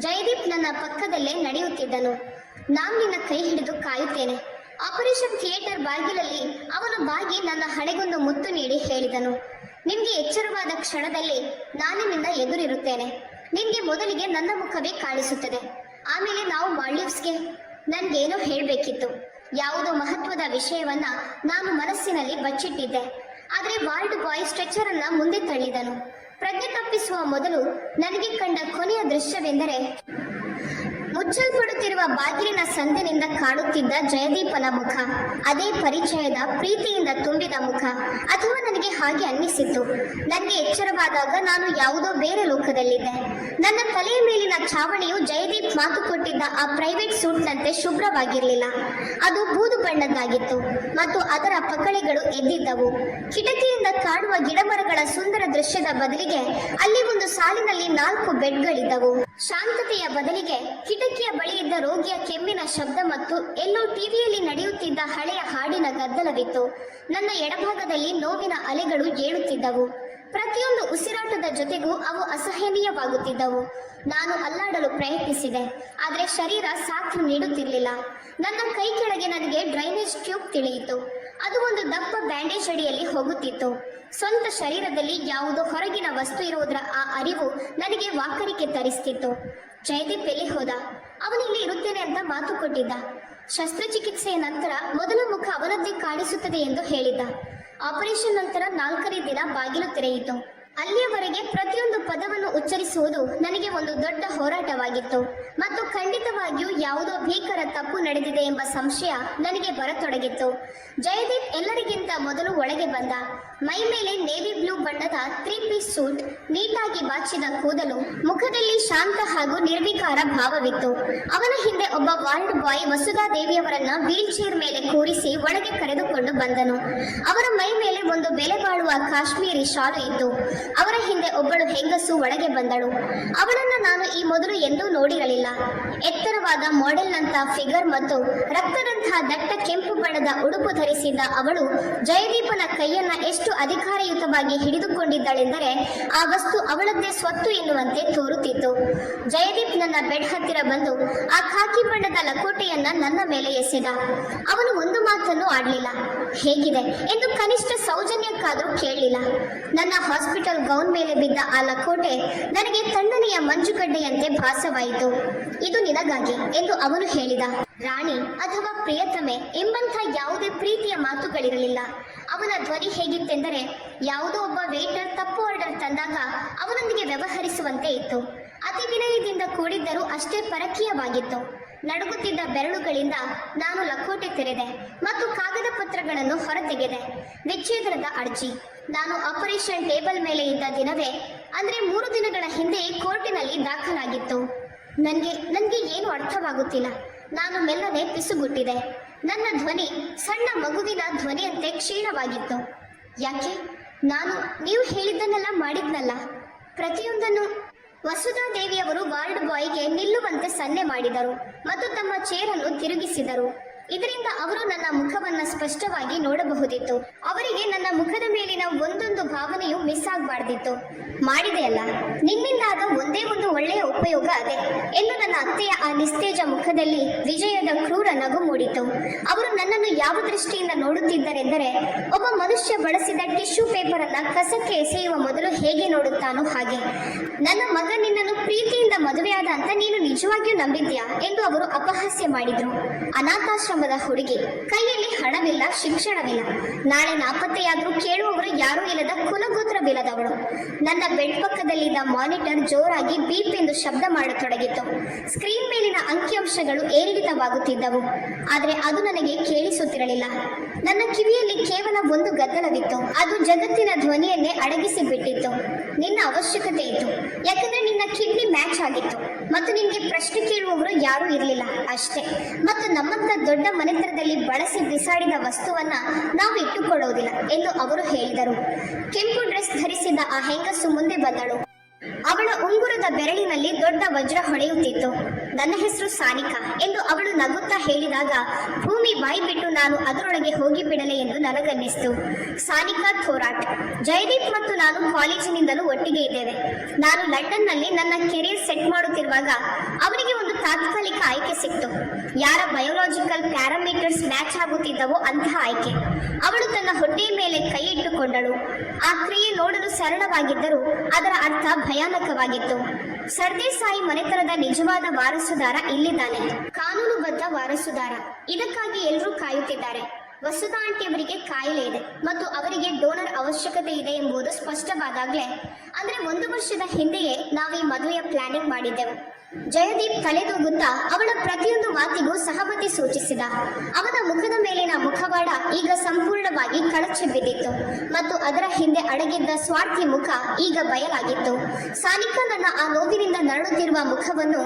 ಜಯದೀಪ್ ನನ್ನ ಪಕ್ಕದಲ್ಲೇ ನಡೆಯುತ್ತಿದ್ದನು. ನಾನು ನಿನ್ನ ಕೈ ಹಿಡಿದು ಕಾಯುತ್ತೇನೆ. ಆಪರೇಷನ್ ಥಿಯೇಟರ್ ಬಾಗಿಲಲ್ಲಿ ಅವನು ಬಾಗಿ ನನ್ನ ಹಣೆಗೊಂದು ಮುತ್ತು ನೀಡಿ ಹೇಳಿದನು, ನಿನ್ಗೆ ಎಚ್ಚರವಾದ ಕ್ಷಣದಲ್ಲಿ ನಾನು ನಿನ್ನ ಎದುರಿರುತ್ತೇನೆ. ನಿನ್ಗೆ ಮೊದಲಿಗೆ ನನ್ನ ಮುಖವೇ ಕಾಣಿಸುತ್ತದೆ. ಆಮೇಲೆ ನಾವು ಮಾಲ್ಡೀವ್ಸ್ಗೆ. ನನ್ಗೇನೋ ಹೇಳಬೇಕಿತ್ತು. ಯಾವುದೋ ಮಹತ್ವದ ವಿಷಯವನ್ನ ನಾನು ಮನಸ್ಸಿನಲ್ಲಿ ಬಚ್ಚಿಟ್ಟಿದ್ದೆ. ಆದರೆ ವಾರ್ಡ್ ಬಾಯ್ ಸ್ಟ್ರೆಚರ್ ಅನ್ನ ಮುಂದೆ ತಳ್ಳಿದನು. ಪ್ರಜ್ಞೆ ತಪ್ಪಿಸುವ ಮೊದಲು ನನಗೆ ಕಂಡ ಕೊನೆಯ ದೃಶ್ಯವೆಂದರೆ ಮುಚ್ಚಲ್ಪಡುತ್ತಿರುವ ಬಾಗಿಲಿನ ಸಂದಿನಿಂದ ಕಾಣುತ್ತಿದ್ದ ಜಯದೀಪನ ಮುಖ. ಅದೇ ಪರಿಚಯದ ಪ್ರೀತಿಯಿಂದ ತುಂಬಿದ ಮುಖ. ಅಥವಾ ನನಗೆ ಹಾಗೆ ಅನ್ನಿಸಿತ್ತು. ನನಗೆ ಎಚ್ಚರವಾದಾಗ ನಾನು ಯಾವುದೋ ಬೇರೆ ಲೋಕದಲ್ಲಿದ್ದೆ. ನನ್ನ ತಲೆಯ ಮೇಲಿನ ಛಾವಣಿಯು ಜಯದೀಪ್ ಮಾತು ಕೊಟ್ಟಿದ್ದ ಆ ಪ್ರೈವೇಟ್ ಸೂಟ್ನಂತೆ ಶುಭ್ರವಾಗಿರಲಿಲ್ಲ. ಅದು ಬೂದು ಬಣ್ಣದ್ದಾಗಿತ್ತು ಮತ್ತು ಅದರ ಪಕಳೆಗಳು ಎದ್ದಿದ್ದವು. ಕಿಟಕಿಯಿಂದ ಕಾಣುವ ಗಿಡಮರಗಳ ಸುಂದರ ದೃಶ್ಯದ ಬದಲಿಗೆ ಅಲ್ಲಿ ಒಂದು ಸಾಲಿನಲ್ಲಿ 4 ಬೆಡ್ಗಳಿದ್ದವು. ಶಾಂತತೆಯ ಬದಲಿಗೆ ಕಿಟಕಿಯ ಬಳಿ ಇದ್ದ ರೋಗಿಯ ಕೆಮ್ಮಿನ ಶಬ್ದ ಮತ್ತು ಎಲ್ಲೋ ಟಿವಿಯಲ್ಲಿ ನಡೆಯುತ್ತಿದ್ದ ಹಳೆಯ ಹಾಡಿನ ಗದ್ದಲವಿತ್ತು. ನನ್ನ ಎಡಭಾಗದಲ್ಲಿ ನೋವಿನ ಅಲೆಗಳು ಏಳುತ್ತಿದ್ದವು. ಪ್ರತಿಯೊಂದು ಉಸಿರಾಟದ ಜೊತೆಗೂ ಅವು ಅಸಹನೀಯವಾಗುತ್ತಿದ್ದವು. ನಾನು ಅಲ್ಲಾಡಲು ಪ್ರಯತ್ನಿಸಿದೆ, ಆದರೆ ಶರೀರ ಸಾಥ್ ನೀಡುತ್ತಿರಲಿಲ್ಲ. ನನ್ನ ಕೈ ಕೆಳಗೆ ನನಗೆ ಡ್ರೈನೇಜ್ ಟ್ಯೂಬ್ ತಿಳಿಯಿತು. ಅದು ಒಂದು ದಪ್ಪ ಬ್ಯಾಂಡೇಜ್ ಅಡಿಯಲ್ಲಿ ಹೋಗುತ್ತಿತ್ತು. ಸ್ವಂತ ಶರೀರದಲ್ಲಿ ಯಾವುದೋ ಹೊರಗಿನ ವಸ್ತು ಇರುವುದರ ಆ ಅರಿವು ನನಗೆ ವಾಕರಿಕೆ ತರಿಸ್ತಿತ್ತು. ಜಯದೀಪ್ ಎಲ್ಲಿ ಹೋದ? ಅವನಿಲ್ಲಿ ಇರುತ್ತೇನೆ ಅಂತ ಮಾತು ಕೊಟ್ಟಿದ್ದ. ಶಸ್ತ್ರಚಿಕಿತ್ಸೆಯ ನಂತರ ಮೊದಲ ಮುಖ ಅವನದ್ದೇ ಕಾಣಿಸುತ್ತದೆ ಎಂದು ಹೇಳಿದ್ದ. ಆಪರೇಷನ್ ನಂತರ 4ನೇ ದಿನ ಬಾಗಿಲು ತೆರೆಯಿತು. ಅಲ್ಲಿಯವರೆಗೆ ಪ್ರತಿಯೊಂದು ಪದವನ್ನು ಉಚ್ಚರಿಸುವುದು ನನಗೆ ಒಂದು ದೊಡ್ಡ ಹೋರಾಟವಾಗಿತ್ತು ಮತ್ತು ಖಂಡಿತವಾಗಿಯೂ ಯಾವುದೋ ಭೀಕರ ತಪ್ಪು ನಡೆದಿದೆ ಎಂಬ ಸಂಶಯ ನನಗೆ ಬರತೊಡಗಿತ್ತು. ಜಯದೀಪ್ ಎಲ್ಲರಿಗಿಂತ ಮೊದಲು ಒಳಗೆ ಬಂದ. ಮೈ ಮೇಲೆ ನೇವಿ ಬ್ಲೂ ಬಣ್ಣದ 3 ಪೀಸ್ ಸೂಟ್, ನೀಟಾಗಿ ಬಾಚಿದ ಕೂದಲು, ಮುಖದಲ್ಲಿ ಶಾಂತ ಹಾಗೂ ನಿರ್ವಿಕಾರ ಭಾವವಿತ್ತು. ಅವನ ಹಿಂದೆ ಒಬ್ಬ ವಾರ್ಡ್ ಬಾಯ್ ವಸುಧಾದೇವಿಯವರನ್ನ ವೀಲ್ ಚೇರ್ ಮೇಲೆ ಕೂರಿಸಿ ಒಳಗೆ ಕರೆದುಕೊಂಡು ಬಂದನು. ಅವರ ಮೈ ಮೇಲೆ ಒಂದು ಬೆಲೆ ಬಾಳುವ ಕಾಶ್ಮೀರಿ ಶಾಲು ಇತ್ತು. ಅವರ ಹಿಂದೆ ಒಬ್ಬಳು ಹೆಂಗಸು ಒಳಗೆ ಬಂದಳು. ಅವಳನ್ನು ನಾನು ಈ ಮೊದಲು ಎಂದೂ ನೋಡಿರಲಿಲ್ಲ. ಎತ್ತರವಾದ ಮಾಡೆಲ್ನಂತ ಫಿಗರ್ ಮತ್ತು ರಕ್ತದಂತಹ ದಟ್ಟ ಕೆಂಪು ಬಣ್ಣದ ಉಡುಪು ಧರಿಸಿದ್ದ ಅವಳು ಜಯದೀಪನ ಕೈಯನ್ನ ಎಷ್ಟು ಅಧಿಕಾರಯುತವಾಗಿ ಹಿಡಿದುಕೊಂಡಿದ್ದಳೆಂದರೆ ಆ ವಸ್ತು ಅವಳದ್ದೇ ಸ್ವತ್ತು ಎನ್ನುವಂತೆ ತೋರುತ್ತಿತ್ತು. ಜಯದೀಪ್ ನನ್ನ ಬೆಡ್ ಹತ್ತಿರ ಬಂದು ಆ ಖಾಕಿ ಬಣ್ಣದ ಲಕೋಟೆಯನ್ನ ನನ್ನ ಮೇಲೆ ಎಸೆದ. ಅವನು ಒಂದು ಮಾತನ್ನು ಆಡಲಿಲ್ಲ. ಹೇಗಿದೆ ಎಂದು ಕನಿಷ್ಠ ಸೌಜನ್ಯಕ್ಕಾದರೂ ಕೇಳಲಿಲ್ಲ. ನನ್ನ ಹಾಸ್ಪಿಟಲ್ ಗೌನ್ ಮೇಲೆ ಬಿದ್ದ ಆ ಲಕೋಟೆ ನನಗೆ ತಣ್ಣನೆಯ ಮಂಜುಗಡ್ಡೆಯಂತೆ ಭಾಸವಾಯಿತು. ಇದು ನಿನಗಾಗಿ ಎಂದು ಅವನು ಹೇಳಿದ. ರಾಣಿ ಅಥವಾ ಪ್ರಿಯತಮೆ ಎಂಬಂಥ ಯಾವುದೇ ಪ್ರೀತಿಯ ಮಾತುಗಳಿರಲಿಲ್ಲ. ಅವನ ಧ್ವನಿ ಹೇಗಿತ್ತೆಂದರೆ ಯಾವುದೋ ಒಬ್ಬ ವೇಟರ್ ತಪ್ಪು ಆರ್ಡರ್ ತಂದಾಗ ಅವನೊಂದಿಗೆ ವ್ಯವಹರಿಸುವಂತೆ ಇತ್ತು. ಅತಿ ವಿನಯದಿಂದ ಕೂಡಿದ್ದರೂ ಅಷ್ಟೇ ಪರಕೀಯವಾಗಿತ್ತು. ನಡುಗುತ್ತಿದ್ದ ಬೆರಳುಗಳಿಂದ ನಾನು ಲಕೋಟೆ ತೆರೆದೆ ಮತ್ತು ಕಾಗದ ಪತ್ರಗಳನ್ನು ಹೊರತೆಗೆದೆ. ವಿಚ್ಛೇದನದ ಅರ್ಜಿ ನಾನು ಆಪರೇಷನ್ ಟೇಬಲ್ ಮೇಲೆ ಇದ್ದ ದಿನವೇ, ಅಂದ್ರೆ 3 ದಿನಗಳ ಹಿಂದೆ ಕೋರ್ಟಿನಲ್ಲಿ ದಾಖಲಾಗಿತ್ತು. ನನಗೆ ಏನು ಅರ್ಥವಾಗುತ್ತಿಲ್ಲ. ನಾನು ಮೆಲ್ಲನೆ ಪಿಸುಗುಟ್ಟಿದೆ. ನನ್ನ ಧ್ವನಿ ಸಣ್ಣ ಮಗುವಿನ ಧ್ವನಿಯಂತೆ ಕ್ಷೀಣವಾಗಿತ್ತು. ಯಾಕೆ? ನೀವು ಹೇಳಿದ್ದನ್ನೆಲ್ಲ ಮಾಡಿದ್ನಲ್ಲ, ಪ್ರತಿಯೊಂದನ್ನು. ವಸುಧಾದೇವಿಯವರು ವಾರ್ಡ್ ಬಾಯ್ಗೆ ನಿಲ್ಲುವಂತೆ ಸನ್ನೆ ಮಾಡಿದರು ಮತ್ತು ತಮ್ಮ ಚೇರನ್ನು ತಿರುಗಿಸಿದರು. ಇದರಿಂದ ಅವರು ನನ್ನ ಮುಖವನ್ನ ಸ್ಪಷ್ಟವಾಗಿ ನೋಡಬಹುದಿತ್ತು. ಅವರಿಗೆ ನನ್ನ ಮುಖದ ಮೇಲಿನ ಒಂದೊಂದು ಭಾವನೆಯು ಮಿಸ್ ಆಗಬಾರ್ದಿತ್ತು. ಮಾಡಿದೆಯಲ್ಲ, ನಿನ್ನಿಂದಾದ ಒಂದೇ ಒಂದು ಒಳ್ಳೆಯ ಉಪಯೋಗ ಅದೇ ಎಂದು ನನ್ನ ಅತ್ತೆಯ ಆ ನಿಸ್ತೇಜ ಮುಖದಲ್ಲಿ ವಿಜಯದ ಕ್ರೂರ ನಗು ಮೂಡಿತು. ಅವರು ನನ್ನನ್ನು ಯಾವ ದೃಷ್ಟಿಯಿಂದ ನೋಡುತ್ತಿದ್ದರೆಂದರೆ, ಒಬ್ಬ ಮನುಷ್ಯ ಬಳಸಿದ ಟಿಶ್ಯೂ ಪೇಪರ್ ಅನ್ನ ಕಸಕ್ಕೆ ಎಸೆಯುವ ಮೊದಲು ಹೇಗೆ ನೋಡುತ್ತಾನೋ ಹಾಗೆ. ನನ್ನ ಮಗ ನಿನ್ನನ್ನು ಪ್ರೀತಿಯಿಂದ ಮದುವೆಯಾದ ಅಂತ ನೀನು ನಿಜವಾಗಿಯೂ ನಂಬಿದ್ಯಾ ಎಂದು ಅವರು ಅಪಹಾಸ್ಯ ಮಾಡಿದ್ರು. ಅನಾಥಾಶ್ರಮದ ಹುಡುಗಿ, ಕೈಯಲ್ಲಿ ಹಣವಿಲ್ಲ, ಶಿಕ್ಷಣವಿಲ್ಲ, ನಾಳೆ ನಾಪತ್ತೆಯಾದ್ರೂ ಕೇಳುವವರು ಯಾರೂ ಇಲ್ಲದ ಕುಲಗೋತ್ರವಿಲ್ಲದವಳು. ನನ್ನ ಬೆಡ್ ಪಕ್ಕದಲ್ಲಿದ್ದ ಮಾನಿಟರ್ ಜೋರಾಗಿ ಬೀಪ್ ಎಂದು ಶಬ್ದ ಮಾಡತೊಡಗಿತ್ತು. ಸ್ಕ್ರೀನ್ ಮೇಲಿನ ಅಂಕಿಅಂಶಗಳು ಏರಿಳಿತವಾಗುತ್ತಿದ್ದವು. ಆದರೆ ಅದು ನನಗೆ ಕೇಳಿಸುತ್ತಿರಲಿಲ್ಲ. ನನ್ನ ಕಿವಿಯಲ್ಲಿ ಕೇವಲ ಒಂದು ಗದ್ದಲವಿತ್ತು. ಅದು ಜಗತ್ತಿನ ಧ್ವನಿಯನ್ನೇ ಅಡಗಿಸಿ ಬಿಟ್ಟಿತ್ತು. ನಿನ್ನ ಅವಶ್ಯಕತೆ ಇತ್ತು, ಯಾಕಂದ್ರೆ ನಿನ್ನ ಕಿಡ್ನಿ ಮ್ಯಾಚ್ ಆಗಿತ್ತು ಮತ್ತು ನಿನಗೆ ಪ್ರಶ್ನೆ ಕೇಳುವವರು ಯಾರೂ ಇರಲಿಲ್ಲ ಅಷ್ಟೇ. ಮತ್ತು ನಮ್ಮಂತ ದೊಡ್ಡ ಮನೆತನದಲ್ಲಿ ಬಳಸಿ ಬಿಸಾಡಿದ ವಸ್ತುವನ್ನ ನಾವು ಇಟ್ಟುಕೊಳ್ಳುವುದಿಲ್ಲ ಎಂದು ಅವರು ಹೇಳಿದರು. ಕೆಂಪು ಡ್ರೆಸ್ ಧರಿಸಿದ ಆ ಹೆಂಗಸು ಮುಂದೆ ಬಂದಳು. ಅವಳ ಉಂಗುರದ ಬೆರಳಿನಲ್ಲಿ ದೊಡ್ಡ ವಜ್ರ ಹೊಳೆಯುತ್ತಿತ್ತು. ನನ್ನ ಹೆಸರು ಸಾನಿಕಾ ಎಂದು ಅವಳು ನಗುತ್ತಾ ಹೇಳಿದಾಗ ಭೂಮಿ ಬಾಯಿ ಬಿಟ್ಟು ನಾನು ಅದರೊಳಗೆ ಹೋಗಿಬಿಡಲೆ ಎಂದು ನನಗನ್ನಿಸ್ತು. ಸಾನಿಕಾ ಥೋರಾಟ್. ಜಯದೀಪ್ ಮತ್ತು ನಾನು ಕಾಲೇಜಿನಿಂದಲೂ ಒಟ್ಟಿಗೆ ಇದ್ದೇವೆ. ನಾನು ಲಂಡನ್ನಲ್ಲಿ ನನ್ನ ಕೆರಿಯರ್ ಸೆಟ್ ಮಾಡುತ್ತಿರುವಾಗ ಅವನಿಗೆ ಒಂದು ತಾತ್ಕಾಲಿಕ ಆಯ್ಕೆ ಸಿಕ್ತು. ಯಾರ ಬಯೋಲಾಜಿಕಲ್ ಪ್ಯಾರಾಮೀಟರ್ಸ್ ಮ್ಯಾಚ್ ಆಗುತ್ತಿದ್ದವೋ ಅಂತಹ ಆಯ್ಕೆ. ಅವಳು ತನ್ನ ಹೊಟ್ಟೆಯ ಮೇಲೆ ಕೈ ಇಟ್ಟುಕೊಂಡಳು. ಆ ಕ್ರಿಯೆ ನೋಡಲು ಸರಳವಾಗಿದ್ದರೂ ಅದರ ಅರ್ಥ ಭಯಾನಕವಾಗಿತ್ತು. ಸರ್ದೇಸಾಯಿ ಮನೆತನದ ನಿಜವಾದ ವಾರಸುದಾರ ಇಲ್ಲಿದ್ದಾನೆ, ಕಾನೂನುಬದ್ಧ ವಾರಸುದಾರ. ಇದಕ್ಕಾಗಿ ಎಲ್ಲರೂ ಕಾಯುತ್ತಿದ್ದಾರೆ. ವಸುಧಾ ಆಂಟಿಯವರಿಗೆ ಕಾಯಿಲೆ ಇದೆ ಮತ್ತು ಅವರಿಗೆ ಡೋನರ್ ಅವಶ್ಯಕತೆ ಇದೆ ಎಂಬುದು ಸ್ಪಷ್ಟವಾದಾಗಲೇ, ಅಂದ್ರೆ 1 ವರ್ಷದ ಹಿಂದೆಯೇ ನಾವು ಈ ಮದುವೆಯ ಪ್ಲಾನಿಂಗ್ ಮಾಡಿದ್ದೆವು. ಜಯದೀಪ್ ತಲೆದೂಗುತ್ತಾ ಅವಳ ಪ್ರತಿಯೊಂದು ಮಾತಿಗೂ ಸಹಮತಿ ಸೂಚಿಸಿದ. ಅವನ ಮುಖದ ಮೇಲಿನ ಮುಖವಾಡ ಈಗ ಸಂಪೂರ್ಣವಾಗಿ ಕಳಚಿ ಬಿದ್ದಿತ್ತು ಮತ್ತು ಅದರ ಹಿಂದೆ ಅಡಗಿದ್ದ ಸ್ವಾರ್ಥಿ ಮುಖ ಈಗ ಬಯಲಾಗಿತ್ತು. ಸಾನಿಕಾ ನನ್ನ ಆ ನೋವಿನಿಂದ ನರಳುತ್ತಿರುವ ಮುಖವನ್ನು,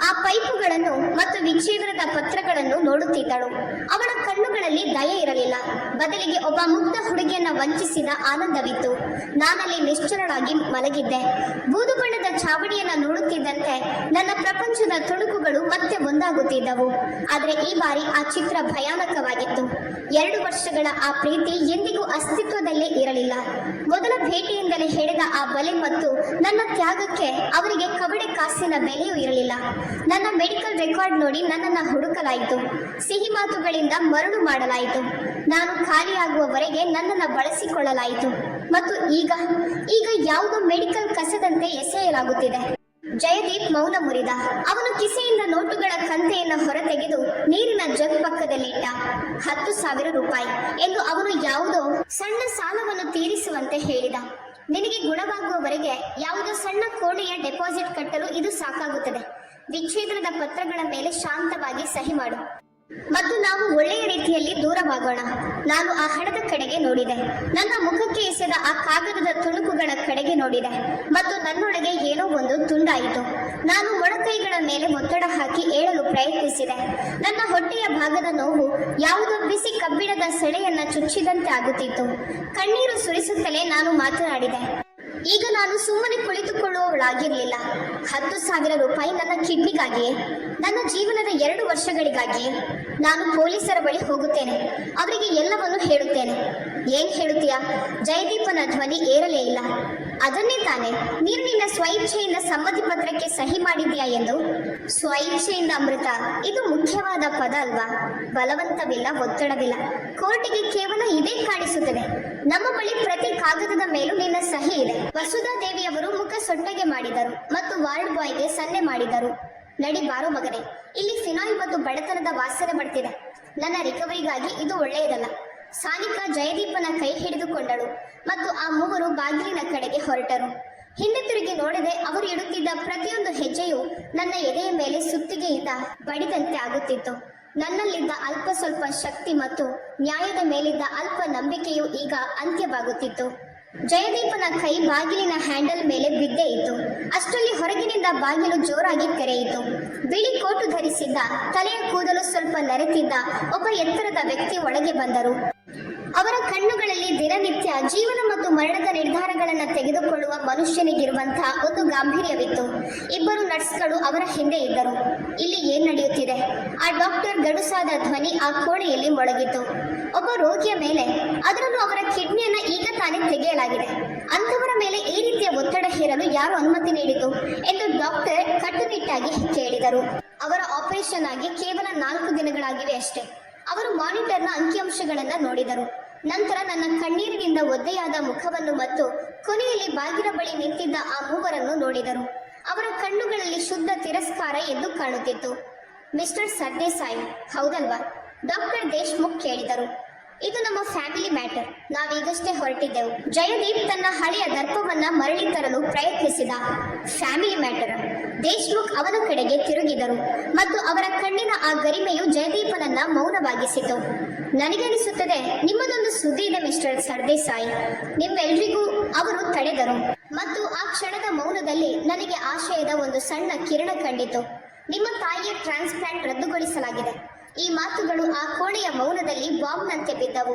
ಆ ಪೈಪುಗಳನ್ನು ಮತ್ತು ವಿಚ್ಛೇದನದ ಪತ್ರಗಳನ್ನು ನೋಡುತ್ತಿದ್ದಳು. ಅವಳ ಕಣ್ಣುಗಳಲ್ಲಿ ದಯೆ ಇರಲಿಲ್ಲ, ಬದಲಿಗೆ ಒಬ್ಬ ಮುಗ್ಧ ಹುಡುಗಿಯನ್ನ ವಂಚಿಸಿದ ಆನಂದವಿತ್ತು. ನಾನಲ್ಲಿ ನಿಶ್ಚಲಳಾಗಿ ಮಲಗಿದ್ದೆ. ಬೂದು ಬಣ್ಣದ ಚಾವಡಿಯನ್ನ ನೋಡುತ್ತಿದ್ದಂತೆ ನನ್ನ ಪ್ರಪಂಚದ ತುಣುಕುಗಳು ಮತ್ತೆ ಒಂದಾಗುತ್ತಿದ್ದವು. ಆದರೆ ಈ ಬಾರಿ ಆ ಚಿತ್ರ ಭಯಾನಕವಾಗಿತ್ತು. 2 ವರ್ಷಗಳ ಆ ಪ್ರೀತಿ ಎಂದಿಗೂ ಅಸ್ತಿತ್ವದಲ್ಲೇ ಇರಲಿಲ್ಲ. ಮೊದಲ ಭೇಟಿಯಿಂದಲೇ ಹೇಳಿದ ಆ ಬಲೆ ಮತ್ತು ನನ್ನ ತ್ಯಾಗಕ್ಕೆ ಅವರಿಗೆ ಕಬಡೆ ಕಾಸಿನ ಬೆಲೆಯೂ ಇರಲಿಲ್ಲ. ನನ್ನ ಮೆಡಿಕಲ್ ರೆಕಾರ್ಡ್ ನೋಡಿ ನನ್ನನ್ನು ಹುಡುಕಲಾಯಿತು. ಸಿಹಿ ಮಾತುಗಳಿಂದ ಮರಳು ಮಾಡಲಾಯಿತು. ನಾನು ಖಾಲಿಯಾಗುವವರೆಗೆ ನನ್ನನ್ನು ಬಳಸಿಕೊಳ್ಳಲಾಯಿತು ಮತ್ತು ಈಗ ಯಾವುದೋ ಮೆಡಿಕಲ್ ಕಸದಂತೆ ಎಸೆಯಲಾಗುತ್ತಿದೆ. ಜಯದೀಪ್ ಮೌನ ಮುರಿದ. ಅವನು ಕಿಸೆಯಿಂದ ನೋಟುಗಳ ಕಂತೆಯನ್ನು ಹೊರತೆಗೆದು ನೀರಿನ ಜಗ್ ಪಕ್ಕದಲ್ಲಿಟ್ಟ. 10,000 ರೂಪಾಯಿ ಎಂದು ಅವನು ಯಾವುದೋ ಸಣ್ಣ ಸಾಲವನ್ನು ತೀರಿಸುವಂತೆ ಹೇಳಿದ. ನಿನಗೆ ಗುಣವಾಗುವವರೆಗೆ ಯಾವುದೋ ಸಣ್ಣ ಕೋಣೆಯ ಡೆಪಾಸಿಟ್ ಕಟ್ಟಲು ಇದು ಸಾಕಾಗುತ್ತದೆ. ವಿಚ್ಛೇದನದ ಪತ್ರಗಳ ಮೇಲೆ ಶಾಂತವಾಗಿ ಸಹಿ ಮಾಡು ಮತ್ತು ನಾವು ಒಳ್ಳೆಯ ರೀತಿಯಲ್ಲಿ ದೂರವಾಗೋಣ. ನಾನು ಆ ಹಣದ ಕಡೆಗೆ ನೋಡಿದೆ. ನನ್ನ ಮುಖಕ್ಕೆ ಎಸೆದ ಆ ಕಾಗದದ ತುಣುಕುಗಳ ಕಡೆಗೆ ನೋಡಿದೆ ಮತ್ತು ನನ್ನೊಳಗೆ ಏನೋ ಒಂದು ತುಂಡಾಯಿತು. ನಾನು ಮೊಣಕೈಗಳ ಮೇಲೆ ಒತ್ತಡ ಹಾಕಿ ಏಳಲು ಪ್ರಯತ್ನಿಸಿದೆ. ನನ್ನ ಹೊಟ್ಟೆಯ ಭಾಗದ ನೋವು ಯಾವುದೋ ಬಿಸಿ ಕಬ್ಬಿಣದ ಸೆಳೆಯನ್ನ ಚುಚ್ಚಿದಂತೆ ಆಗುತ್ತಿತ್ತು. ಕಣ್ಣೀರು ಸುರಿಸುತ್ತಲೇ ನಾನು ಮಾತನಾಡಿದೆ. ಈಗ ನಾನು ಸುಮ್ಮನೆ ಕುಳಿತುಕೊಳ್ಳುವವಳಾಗಿರಲಿಲ್ಲ. 10,000 ರೂಪಾಯಿ ನನ್ನ ಕಿಡ್ನಿಗಾಗಿಯೇ, ನನ್ನ ಜೀವನದ 2 ವರ್ಷಗಳಿಗಾಗಿಯೇ. ನಾನು ಪೊಲೀಸರ ಬಳಿ ಹೋಗುತ್ತೇನೆ, ಅವರಿಗೆ ಎಲ್ಲವನ್ನೂ ಹೇಳುತ್ತೇನೆ. ಏನ್ ಹೇಳುತ್ತೀಯಾ? ಜಯದೀಪನ ಧ್ವನಿ ಏರಲೇ ಇಲ್ಲ. ಅದನ್ನೇ ತಾನೆ ನೀನು ನಿನ್ನ ಸ್ವಇಚ್ಛೆಯಿಂದ ಸಮ್ಮತಿ ಪತ್ರಕ್ಕೆ ಸಹಿ ಮಾಡಿದ್ಯಾ ಎಂದು. ಸ್ವಇಚ್ಛೆಯಿಂದ ಅಮೃತ, ಇದು ಮುಖ್ಯವಾದ ಪದ ಅಲ್ವಾ? ಬಲವಂತವಿಲ್ಲ, ಒತ್ತಡವಿಲ್ಲ. ಕೋರ್ಟಿಗೆ ಕೇವಲ ಇದೇ ಕಾಣಿಸುತ್ತದೆ. ನಮ್ಮ ಬಳಿ ಪ್ರತಿ ಕಾಗದದ ಮೇಲೂ ನಿನ್ನ ಸಹಿ ಇದೆ. ವಸುಧಾ ದೇವಿಯವರು ಮುಖ ಸೊಟ್ಟಗೆ ಮಾಡಿದರು ಮತ್ತು ವಾರ್ಡ್ ಬಾಯ್ಗೆ ಸನ್ನೆ ಮಾಡಿದರು. ನಡಿ ಬಾರೋ ಮಗನೇ, ಇಲ್ಲಿ ಫಿನಾಯ್ಲ್ ಮತ್ತು ಬಡತನದ ವಾಸನೆ ಬರ್ತಿದೆ. ನನ್ನ ರಿಕವರಿಗಾಗಿ ಇದು ಒಳ್ಳೆಯದಲ್ಲ. ಸಾನಿಕಾ ಜಯದೀಪನ ಕೈ ಹಿಡಿದುಕೊಂಡಳು ಮತ್ತು ಆ ಮೂವರು ಬಾಗಿಲಿನ ಕಡೆಗೆ ಹೊರಟರು. ಹಿಂದೆ ತಿರುಗಿ ನೋಡದೆ ಅವರು ಇಡುತ್ತಿದ್ದ ಪ್ರತಿಯೊಂದು ಹೆಜ್ಜೆಯು ನನ್ನ ಎದೆಯ ಮೇಲೆ ಸುತ್ತಿಗೆಯಿಂದ ಬಡಿದಂತೆ ಆಗುತ್ತಿತ್ತು. ನನ್ನಲ್ಲಿದ್ದ ಅಲ್ಪ ಸ್ವಲ್ಪ ಶಕ್ತಿ ಮತ್ತು ನ್ಯಾಯದ ಮೇಲಿದ್ದ ಅಲ್ಪ ನಂಬಿಕೆಯು ಈಗ ಅಂತ್ಯವಾಗುತ್ತಿತ್ತು. ಜಯದೀಪನ ಕೈ ಬಾಗಿಲಿನ ಹ್ಯಾಂಡಲ್ ಮೇಲೆ ಬಿದ್ದೇ ಇತ್ತು. ಅಷ್ಟರಲ್ಲಿ ಹೊರಗಿನಿಂದ ಬಾಗಿಲು ಜೋರಾಗಿ ತೆರೆಯಿತು. ಬಿಳಿ ಕೋಟು ಧರಿಸಿದ್ದ, ತಲೆಯ ಕೂದಲು ಸ್ವಲ್ಪ ನರೆತಿದ್ದ ಒಬ್ಬ ಎತ್ತರದ ವ್ಯಕ್ತಿ ಒಳಗೆ ಬಂದರು. ಅವರ ಕಣ್ಣುಗಳಲ್ಲಿ ದಿನನಿತ್ಯ ಜೀವನ ಮತ್ತು ಮರಣದ ನಿರ್ಧಾರಗಳನ್ನು ತೆಗೆದುಕೊಳ್ಳುವ ಮನುಷ್ಯನಿಗಿರುವಂತಹ ಒಂದು ಗಾಂಭೀರ್ಯವಿತ್ತು. ಇಬ್ಬರು ನರ್ಸ್ಗಳು ಅವರ ಹಿಂದೆ ಇದ್ದರು. ಇಲ್ಲಿ ಏನ್ ನಡೆಯುತ್ತಿದೆ? ಆ ಡಾಕ್ಟರ್ ಗಡುಸಾದ ಧ್ವನಿ ಆ ಕೋಣೆಯಲ್ಲಿ ಮೊಳಗಿತು. ಒಬ್ಬ ರೋಗಿಯ ಮೇಲೆ, ಅದರಲ್ಲೂ ಅವರ ಕಿಡ್ನಿಯನ್ನ ಈಗ ತಾನೇ ತೆಗೆಯಲಾಗಿದೆ. ಅಂಥವರ ಮೇಲೆ ಈ ರೀತಿಯ ಒತ್ತಡ ಹೇರಲು ಯಾರು ಅನುಮತಿ ನೀಡಿತು ಎಂದು ಡಾಕ್ಟರ್ ಕಟ್ಟುನಿಟ್ಟಾಗಿ ಕೇಳಿದರು. ಅವರ ಆಪರೇಷನ್ ಆಗಿ ಕೇವಲ 4 ದಿನಗಳಾಗಿವೆ ಅಷ್ಟೇ. ಅವರು ಮಾನಿಟರ್ನ ಅಂಕಿಅಂಶಗಳನ್ನು ನೋಡಿದರು. ನಂತರ ನನ್ನ ಕಣ್ಣೀರಿನಿಂದ ಒದ್ದೆಯಾದ ಮುಖವನ್ನು ಮತ್ತು ಕೊನೆಯಲ್ಲಿ ಬಾಗಿಲ ಬಳಿ ನಿಂತಿದ್ದ ಆ ಮೂವರನ್ನು ನೋಡಿದರು. ಅವರ ಕಣ್ಣುಗಳಲ್ಲಿ ಶುದ್ಧ ತಿರಸ್ಕಾರ ಎದ್ದು ಕಾಣುತ್ತಿತ್ತು. ಮಿಸ್ಟರ್ ಸರ್ದೇಸಾಯಿ ಹೌದಲ್ವಾ? ಡಾಕ್ಟರ್ ದೇಶ್ಮುಖ್ ಕೇಳಿದರು. ಇದು ನಮ್ಮ ಫ್ಯಾಮಿಲಿ ಮ್ಯಾಟರ್. ನಾವೀಗಷ್ಟೇ ಹೊರಟಿದ್ದೆವು. ಜಯದೀಪ್ ತನ್ನ ಹಳೆಯ ದರ್ಪವನ್ನ ಮರಳಿ ತರಲು ಪ್ರಯತ್ನಿಸಿದ. Family matter? ದೇಶ್ಮುಖ್ ಅವನ ಕಡೆಗೆ ತಿರುಗಿದರು ಮತ್ತು ಅವರ ಕಣ್ಣಿನ ಆ ಗರಿಮೆಯು ಜಯದೀಪನನ್ನ ಮೌನವಾಗಿಸಿತು. ನನಗನಿಸುತ್ತದೆ ನಿಮ್ಮದೊಂದು ಸುದ್ದಿ ಇದೆ ಮಿಸ್ಟರ್ ಸರ್ದೇಸಾಯಿ. ನಿಮ್ಮೆಲ್ರಿಗೂ ಅವರು ತಡೆದರು ಮತ್ತು ಆ ಕ್ಷಣದ ಮೌನದಲ್ಲಿ ನನಗೆ ಆಶಯದ ಒಂದು ಸಣ್ಣ ಕಿರಣ ಕಂಡಿತು. ನಿಮ್ಮ ತಾಯಿಯ ಟ್ರಾನ್ಸ್ಪ್ಲಾಂಟ್ ರದ್ದುಗೊಳಿಸಲಾಗಿದೆ. ಈ ಮಾತುಗಳು ಆ ಕೋಣೆಯ ಮೌನದಲ್ಲಿ ಬಾಂಬ್ನಂತೆ ಬಿದ್ದವು.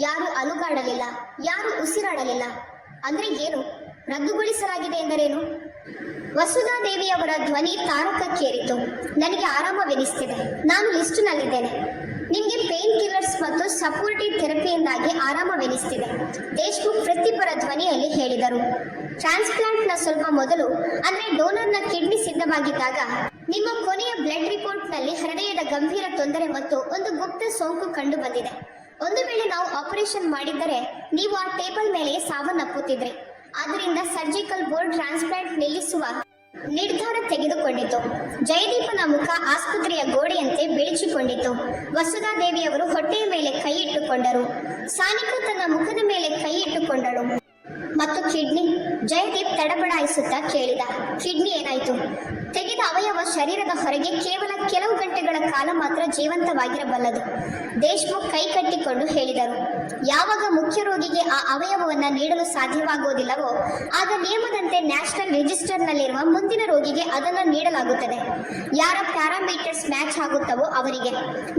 ಯಾರು ಅಲುಗಾಡಲಿಲ್ಲ, ಯಾರು ಉಸಿರಾಡಲಿಲ್ಲ. ಅಂದ್ರೆ ಏನು? ರದ್ದುಗೊಳಿಸಲಾಗಿದೆ ಎಂದರೇನು? ವಸುಧಾ ದೇವಿಯವರ ಧ್ವನಿ ತಾರಕಕ್ಕೇರಿತು. ನನಗೆ ಆರಾಮವೆನಿಸ್ತಿದೆ. ನಾನು ಲಿಸ್ಟ್ನಲ್ಲಿದ್ದೇನೆ. ನಿಮಗೆ ಪೇನ್ ಕಿಲ್ಲರ್ಸ್ ಮತ್ತು ಸಪೋರ್ಟಿವ್ ಥೆರಪಿಯಿಂದಾಗಿ ಆರಾಮವೆನಿಸ್ತಿದೆ. ದೇಶ್ಮುಖ್ ವೃತ್ತಿಪರ ಧ್ವನಿಯಲ್ಲಿ ಹೇಳಿದರು. ಟ್ರಾನ್ಸ್ಪ್ಲಾಂಟ್ನ ಸ್ವಲ್ಪ ಮೊದಲು, ಅಂದ್ರೆ ಡೋನರ್ನ ಕಿಡ್ನಿ ಸಿದ್ಧವಾಗಿದ್ದಾಗ ನಿಮ್ಮ ಕೊನೆಯ ಬ್ಲಡ್ ರಿಪೋರ್ಟ್ನಲ್ಲಿ ಹೃದಯದ ಗಂಭೀರ ತೊಂದರೆ ಮತ್ತು ಒಂದು ಗುಪ್ತ ಸೋಂಕು ಕಂಡು ಬಂದಿದೆ. ಒಂದು ವೇಳೆ ನಾವು ಆಪರೇಷನ್ ಮಾಡಿದ್ದರೆ ನೀವು ಆ ಟೇಬಲ್ ಮೇಲೆ ಸಾವನ್ನಪ್ಪುತ್ತಿದ್ರಿ. ಆದ್ದರಿಂದ ಸರ್ಜಿಕಲ್ ಬೋರ್ಡ್ ಟ್ರಾನ್ಸ್ಪ್ಲಾಂಟ್ ನಿಲ್ಲಿಸುವ ನಿರ್ಧಾರ ತೆಗೆದುಕೊಂಡಿತು. ಜಯದೀಪನ ಮುಖ ಆಸ್ಪತ್ರೆಯ ಗೋಡೆಯಂತೆ ಬಿಳಿಚಿಕೊಂಡಿತು. ವಸುಧಾ ದೇವಿಯವರು ಹೊಟ್ಟೆಯ ಮೇಲೆ ಕೈ ಇಟ್ಟುಕೊಂಡರು. ಸಾನಿಕಾ ತನ್ನ ಮುಖದ ಮೇಲೆ ಕೈ ಇಟ್ಟುಕೊಂಡಳು. ಮತ್ತು ಕಿಡ್ನಿ? ಜಯದೀಪ್ ತಡಬಡಾಯಿಸುತ್ತಾ ಕೇಳಿದ. ಕಿಡ್ನಿ ಏನಾಯಿತು? ತೆಗೆದ ಅವಯವ ಶರೀರದ ಹೊರಗೆ ಕೇವಲ ಕೆಲವು ಗಂಟೆಗಳ ಕಾಲ ಮಾತ್ರ ಜೀವಂತವಾಗಿರಬಲ್ಲದು. ದೇಶ್ಮುಖ್ ಕೈ ಕಟ್ಟಿಕೊಂಡು ಹೇಳಿದರು. ಯಾವಾಗ ಮುಖ್ಯ ರೋಗಿಗೆ ಆ ಅವಯವವನ್ನು ನೀಡಲು ಸಾಧ್ಯವಾಗುವುದಿಲ್ಲವೋ ಆಗ ನಿಯಮದಂತೆ ನ್ಯಾಷನಲ್ ರಿಜಿಸ್ಟರ್ನಲ್ಲಿರುವ ಮುಂದಿನ ರೋಗಿಗೆ ಅದನ್ನು ನೀಡಲಾಗುತ್ತದೆ. ಯಾರ ಪ್ಯಾರಾಮೀಟರ್ಸ್ ಮ್ಯಾಚ್ ಆಗುತ್ತವೋ ಅವರಿಗೆ.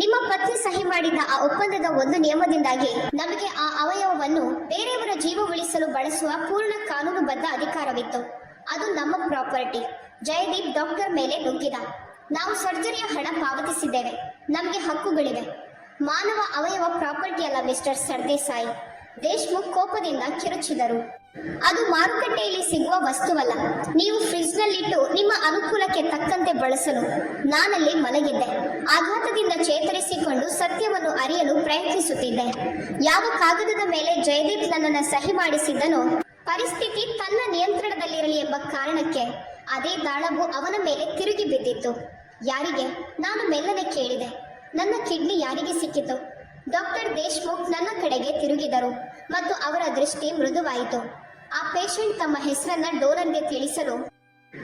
ನಿಮ್ಮ ಪತ್ನಿ ಸಹಿ ಮಾಡಿದ ಆ ಒಪ್ಪಂದದ ಒಂದು ನಿಯಮದಿಂದಾಗಿ ನಮಗೆ ಆ ಅವಯವವನ್ನು ಬೇರೆಯವರ ಜೀವ ಉಳಿಸಲು ಬಳಸುವ ಪೂರ್ಣ ಕಾನೂನುಬದ್ಧ ಅಧಿಕಾರವಿತ್ತು. ಅದು ನಮ್ಮ ಪ್ರಾಪರ್ಟಿ. ಜಯದೀಪ್ ಡಾಕ್ಟರ್ ಮೇಲೆ ನುಗ್ಗಿದ. ನಾವು ಸರ್ಜರಿಯ ಹಣ ಪಾವತಿಸಿದ್ದೇವೆ. ನಮಗೆ ಹಕ್ಕುಗಳಿವೆ. ಮಾನವ ಅವಯವ ಪ್ರಾಪರ್ಟಿ ಅಲ್ಲ ಮಿಸ್ಟರ್ ಸರ್ದೇಸಾಯಿ. ದೇಶ್ಮುಖ್ ಕೋಪದಿಂದ ಕಿರುಚಿದರು. ಅದು ಮಾರುಕಟ್ಟೆಯಲ್ಲಿ ಸಿಗುವ ವಸ್ತುವಲ್ಲ. ನೀವು ಫ್ರಿಡ್ಜ್ನಲ್ಲಿಟ್ಟು ನಿಮ್ಮ ಅನುಕೂಲಕ್ಕೆ ತಕ್ಕಂತೆ ಬಳಸಲು. ನಾನಲ್ಲಿ ಮಲಗಿದ್ದೆ. ಆಘಾತದಿಂದ ಚೇತರಿಸಿಕೊಂಡು ಸತ್ಯವನ್ನು ಅರಿಯಲು ಪ್ರಯತ್ನಿಸುತ್ತಿದ್ದೆ. ಯಾವ ಕಾಗದದ ಮೇಲೆ ಜಯದೀಪ್ ನನ್ನನ್ನು ಸಹಿ ಮಾಡಿಸಿದ್ದನೋ ಪರಿಸ್ಥಿತಿ ತನ್ನ ನಿಯಂತ್ರಣದಲ್ಲಿರಲಿ ಎಂಬ ಕಾರಣಕ್ಕೆ ಅದೇ ದಾಳವು ಅವನ ಮೇಲೆ ತಿರುಗಿ ಬಿದ್ದಿತ್ತು. ಯಾರಿಗೆ? ನಾನು ಮೆಲ್ಲನೆ ಕೇಳಿದೆ. ನನ್ನ ಕಿಡ್ನಿ ಯಾರಿಗೆ ಸಿಕ್ಕಿತು? ಡಾಕ್ಟರ್ ದೇಶ್ಮುಖ್ ನನ್ನ ಕಡೆಗೆ ತಿರುಗಿದರು ಮತ್ತು ಅವರ ದೃಷ್ಟಿ ಮೃದುವಾಯಿತು. ಆ ಪೇಷಂಟ್ ತಮ್ಮ ಹೆಸರನ್ನ ಡೋನರ್ಗೆ ತಿಳಿಸಲು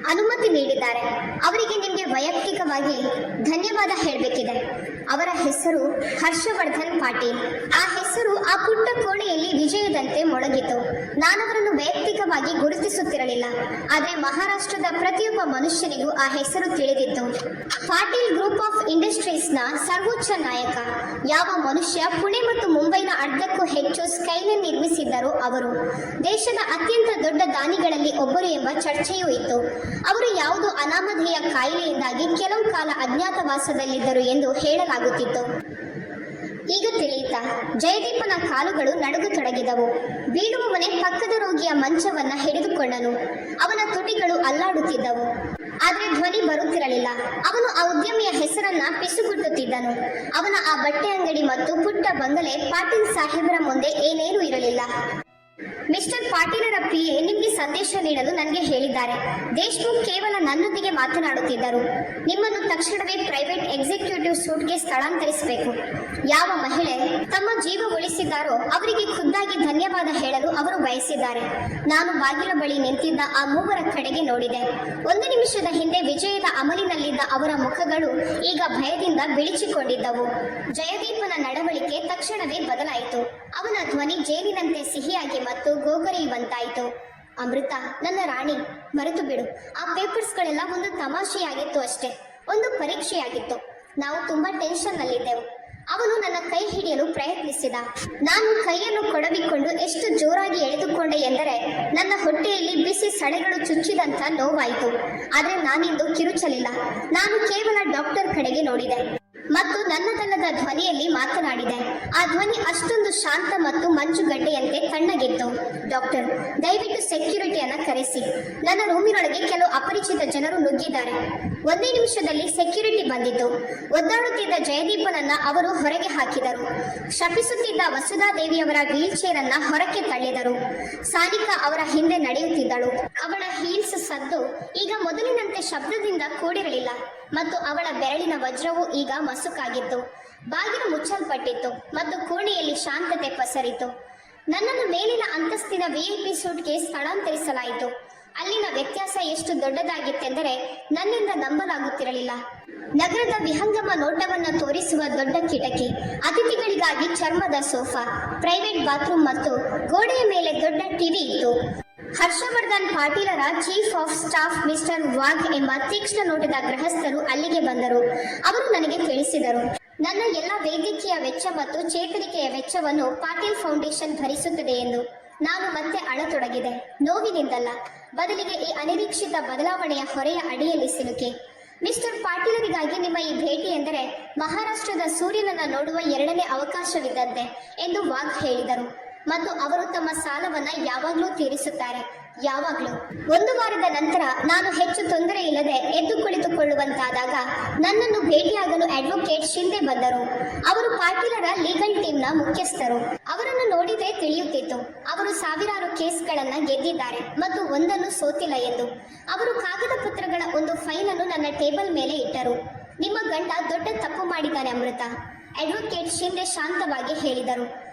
ಅನುಮತಿ ನೀಡಿದ್ದಾರೆ. ಅವರಿಗೆ ನಿಮಗೆ ವೈಯಕ್ತಿಕವಾಗಿ ಧನ್ಯವಾದ ಹೇಳಬೇಕಿದೆ. ಅವರ ಹೆಸರು ಹರ್ಷವರ್ಧನ್ ಪಾಟೀಲ್. ಆ ಹೆಸರು ಆ ಪುಟ್ಟ ಕೋಣೆಯಲ್ಲಿ ವಿಜಯದಂತೆ ಮೊಳಗಿತು. ನಾನವರನ್ನು ವೈಯಕ್ತಿಕವಾಗಿ ಗುರುತಿಸುತ್ತಿರಲಿಲ್ಲ, ಆದರೆ ಮಹಾರಾಷ್ಟ್ರದ ಪ್ರತಿಯೊಬ್ಬ ಮನುಷ್ಯನಿಗೂ ಆ ಹೆಸರು ತಿಳಿದಿತ್ತು. ಪಾಟೀಲ್ ಗ್ರೂಪ್ ಆಫ್ ಇಂಡಸ್ಟ್ರೀಸ್ನ ಸರ್ವೋಚ್ಚ ನಾಯಕ. ಯಾವ ಮನುಷ್ಯ ಪುಣೆ ಮತ್ತು ಮುಂಬೈನ ಅರ್ಧಕ್ಕೂ ಹೆಚ್ಚು ಸ್ಕೈಲೈನ್ ನಿರ್ಮಿಸಿದ್ದರೋ ಅವರು ದೇಶದ ಅತ್ಯಂತ ದೊಡ್ಡ ದಾನಿಗಳಲ್ಲಿ ಒಬ್ಬರು ಎಂಬ ಚರ್ಚೆಯೂ ಇತ್ತು. ಅವರು ಯಾವುದೋ ಅನಾಮಧೇಯ ಕಾಯಿಲೆಯಿಂದಾಗಿ ಕೆಲವು ಕಾಲ ಅಜ್ಞಾತವಾಸದಲ್ಲಿದ್ದರು ಎಂದು ಹೇಳಲಾಗುತ್ತಿತ್ತು. ಈಗ ತಿಳಿಯಿತಾ? ಜಯದೀಪನ ಕಾಲುಗಳು ನಡುಗತೊಡಗಿದವು. ಬೀಳುವವನೇ ಪಕ್ಕದ ರೋಗಿಯ ಮಂಚವನ್ನ ಹಿಡಿದುಕೊಂಡನು. ಅವನ ತುಟಿಗಳು ಅಲ್ಲಾಡುತ್ತಿದ್ದವು, ಆದರೆ ಧ್ವನಿ ಬರುತ್ತಿರಲಿಲ್ಲ. ಅವನು ಆ ಉದ್ಯಮಿಯ ಹೆಸರನ್ನ ಪಿಸುಗುಟ್ಟುತ್ತಿದ್ದನು. ಅವನ ಆ ಬಟ್ಟೆ ಅಂಗಡಿ ಮತ್ತು ಪುಟ್ಟ ಬಂಗಲೆ ಪಾಟೀಲ್ ಸಾಹೇಬರ ಮುಂದೆ ಏನೇನೂ ಇರಲಿಲ್ಲ. ಮಿಸ್ಟರ್ ಪಾಟೀಲರ PA ನಿಮಗೆ ಸಂದೇಶ ನೀಡಲು ನನಗೆ ಹೇಳಿದ್ದಾರೆ. ದೇಶ್ಮುಖ್ ಕೇವಲ ನನ್ನೊಂದಿಗೆ ಮಾತನಾಡುತ್ತಿದ್ದರು. ನಿಮ್ಮನ್ನು ತಕ್ಷಣವೇ ಪ್ರೈವೇಟ್ ಎಕ್ಸಿಕ್ಯೂಟಿವ್ ಸೂಟ್ಗೆ ಸ್ಥಳಾಂತರಿಸಬೇಕು. ಯಾವ ಮಹಿಳೆ ತಮ್ಮ ಜೀವ ಉಳಿಸಿದ್ದಾರೋ ಅವರಿಗೆ ಖುದ್ದಾಗಿ ಧನ್ಯವಾದ ಹೇಳಲು ಅವರು ಬಯಸಿದ್ದಾರೆ. ನಾನು ಬಾಗಿಲ ಬಳಿ ನಿಂತಿದ್ದ ಆ ಮೂವರ ಕಡೆಗೆ ನೋಡಿದೆ. 1 ನಿಮಿಷದ ಹಿಂದೆ ವಿಜಯದ ಅಮಲಿನಲ್ಲಿದ್ದ ಅವರ ಮುಖಗಳು ಈಗ ಭಯದಿಂದ ಬಿಳಿಚಿಕೊಂಡಿದ್ದವು. ಜಯದೀಪನ ನಡವಳಿಕೆ ತಕ್ಷಣವೇ ಬದಲಾಯಿತು. ಅವನ ಧ್ವನಿ ಜೇನಿನಂತೆ ಸಿಹಿಯಾಗಿ ಮತ್ತು ಗೋಗರೆಯುವಂತಾಯಿತು. ಅಮೃತ, ನನ್ನ ರಾಣಿ, ಮರೆತು ಬಿಡು. ಆ ಪೇಪರ್ಸ್ಗಳೆಲ್ಲ ಒಂದು ತಮಾಷೆಯಾಗಿತ್ತು ಅಷ್ಟೇ, ಒಂದು ಪರೀಕ್ಷೆಯಾಗಿತ್ತು. ನಾವು ತುಂಬಾ ಟೆನ್ಷನ್ನಲ್ಲಿದ್ದೆವು. ಅವನು ನನ್ನ ಕೈ ಹಿಡಿಯಲು ಪ್ರಯತ್ನಿಸಿದ. ನಾನು ಕೈಯನ್ನು ಕೊಡವಿಕೊಂಡು ಎಷ್ಟು ಜೋರಾಗಿ ಎಳೆದುಕೊಂಡೆ ಎಂದರೆ ನನ್ನ ಹೊಟ್ಟೆಯಲ್ಲಿ ಬಿಸಿ ಸಳೆಗಳು ಚುಚ್ಚಿದಂತ ನೋವಾಯಿತು. ಆದರೆ ನಾನಿಂದು ಕಿರುಚಲಿಲ್ಲ. ನಾನು ಕೇವಲ ಡಾಕ್ಟರ್ ಕಡೆಗೆ ನೋಡಿದೆ ಮತ್ತು ನನ್ನದಲ್ಲದ ಧ್ವನಿಯಲ್ಲಿ ಮಾತನಾಡಿದೆ. ಆ ಧ್ವನಿ ಅಷ್ಟೊಂದು ಶಾಂತ ಮತ್ತು ಮಂಜುಗಡ್ಡೆಯಂತೆ ತಣ್ಣಗಿತ್ತು. ಡಾಕ್ಟರ್, ದಯವಿಟ್ಟು ಸೆಕ್ಯೂರಿಟಿಯನ್ನ ಕರೆಸಿ. ನನ್ನ ರೂಮಿನೊಳಗೆ ಕೆಲವು ಅಪರಿಚಿತ ಜನರು ನುಗ್ಗಿದ್ದಾರೆ. 1 ನಿಮಿಷದಲ್ಲಿ ಸೆಕ್ಯೂರಿಟಿ ಬಂದಿತು. ಒದ್ದಾಡುತ್ತಿದ್ದ ಜಯದೀಪನನ್ನ ಅವರು ಹೊರಗೆ ಹಾಕಿದರು. ಶಪಿಸುತ್ತಿದ್ದ ವಸುಧಾದೇವಿಯವರ ವೀಲ್ ಚೇರ್ ಅನ್ನ ಹೊರಕ್ಕೆ ತಳ್ಳಿದರು. ಸಾನಿಕಾ ಅವರ ಹಿಂದೆ ನಡೆಯುತ್ತಿದ್ದಳು. ಅವಳ ಹೀಲ್ಸ್ ಸದ್ದು ಈಗ ಮೊದಲಿನಂತೆ ಶಬ್ದದಿಂದ ಕೂಡಿರಲಿಲ್ಲ ಮತ್ತು ಅವಳ ಬೆರಳಿನ ವಜ್ರವು ಈಗ ಮಸುಕಾಗಿತ್ತು. ಬಾಗಿಲು ಮುಚ್ಚಲ್ಪಟ್ಟಿತ್ತು ಮತ್ತು ಕೋಣೆಯಲ್ಲಿ ಶಾಂತತೆ ಪಸರಿತು. ನನ್ನನ್ನು ಮೇಲಿನ ಅಂತಸ್ತಿನ VIP ಸೂಟ್ಗೆ ಸ್ಥಳಾಂತರಿಸಲಾಯಿತು. ಅಲ್ಲಿನ ವ್ಯತ್ಯಾಸ ಎಷ್ಟು ದೊಡ್ಡದಾಗಿತ್ತೆಂದರೆ ನನ್ನಿಂದ ನಂಬಲಾಗುತ್ತಿರಲಿಲ್ಲ. ನಗರದ ವಿಹಂಗಮ ನೋಟವನ್ನು ತೋರಿಸುವ ದೊಡ್ಡ ಕಿಟಕಿ, ಅತಿಥಿಗಳಿಗಾಗಿ ಚರ್ಮದ ಸೋಫಾ, ಪ್ರೈವೇಟ್ ಬಾತ್ರೂಮ್ ಮತ್ತು ಗೋಡೆಯ ಮೇಲೆ ದೊಡ್ಡ ಟಿವಿ ಇತ್ತು. ಹರ್ಷವರ್ಧನ್ ಪಾಟೀಲರ chief of staff mister Wagh ಎಂಬ ತೀಕ್ಷ್ಣ ನೋಟದ ಗೃಹಸ್ಥರು ಅಲ್ಲಿಗೆ ಬಂದರು. ಅವರು ನನಗೆ ತಿಳಿಸಿದರು, ನನ್ನ ಎಲ್ಲ ವೈದ್ಯಕೀಯ ವೆಚ್ಚ ಮತ್ತು ಚೇತರಿಕೆಯ ವೆಚ್ಚವನ್ನು ಪಾಟೀಲ್ ಫೌಂಡೇಶನ್ ಭರಿಸುತ್ತದೆ ಎಂದು. ನಾನು ಮತ್ತೆ ಅಳತೊಡಗಿದೆ. ನೋವಿನಿಂದಲ್ಲ, ಬದಲಿಗೆ ಈ ಅನಿರೀಕ್ಷಿತ ಬದಲಾವಣೆಯ ಹೊರೆಯ ಅಡಿಯಲ್ಲಿ ಸಿಲುಕಿ. ಮಿಸ್ಟರ್ ಪಾಟೀಲರಿಗಾಗಿ ನಿಮ್ಮ ಈ ಭೇಟಿ ಎಂದರೆ ಮಹಾರಾಷ್ಟ್ರದ ಸೂರ್ಯನನ್ನು ನೋಡುವ 2ನೇ ಅವಕಾಶವಿದ್ದಂತೆ ಎಂದು ವಾಘ್ ಹೇಳಿದರು. ಮತ್ತು ಅವರು ತಮ್ಮ ಸಾಲವನ್ನ ಯಾವಾಗಲೂ ತೀರಿಸುತ್ತಾರೆ, ಯಾವಾಗಲೂ. 1 ವಾರದ ನಂತರ ನಾನು ಹೆಚ್ಚು ತೊಂದರೆ ಇಲ್ಲದೆ ಎದ್ದು ಕುಳಿತುಕೊಳ್ಳುವಂತಾದಾಗ ನನ್ನನ್ನು ಭೇಟಿಯಾಗಲು ಅಡ್ವೊಕೇಟ್ ಶಿಂದೆ ಬಂದರು. ಅವರು ಪಾಟೀಲರ ಲೀಗಲ್ ಟೀಮ್ನ ಮುಖ್ಯಸ್ಥರು. ಅವರನ್ನು ನೋಡಿದ್ರೆ ತಿಳಿಯುತ್ತಿತ್ತು ಅವರು ಸಾವಿರಾರು ಕೇಸ್ಗಳನ್ನ ಗೆದ್ದಿದ್ದಾರೆ ಮತ್ತು ಒಂದನ್ನು ಸೋತಿಲ್ಲ ಎಂದು. ಅವರು ಕಾಗದ ಪತ್ರಗಳ ಒಂದು ಫೈಲ್ ಅನ್ನು ನನ್ನ ಟೇಬಲ್ ಮೇಲೆ ಇಟ್ಟರು. ನಿಮ್ಮ ಗಂಡ ದೊಡ್ಡ ತಪ್ಪು ಮಾಡಿದ್ದಾನೆ ಅಮೃತ, ಅಡ್ವೊಕೇಟ್ ಶಿಂದೆ ಶಾಂತವಾಗಿ ಹೇಳಿದರು.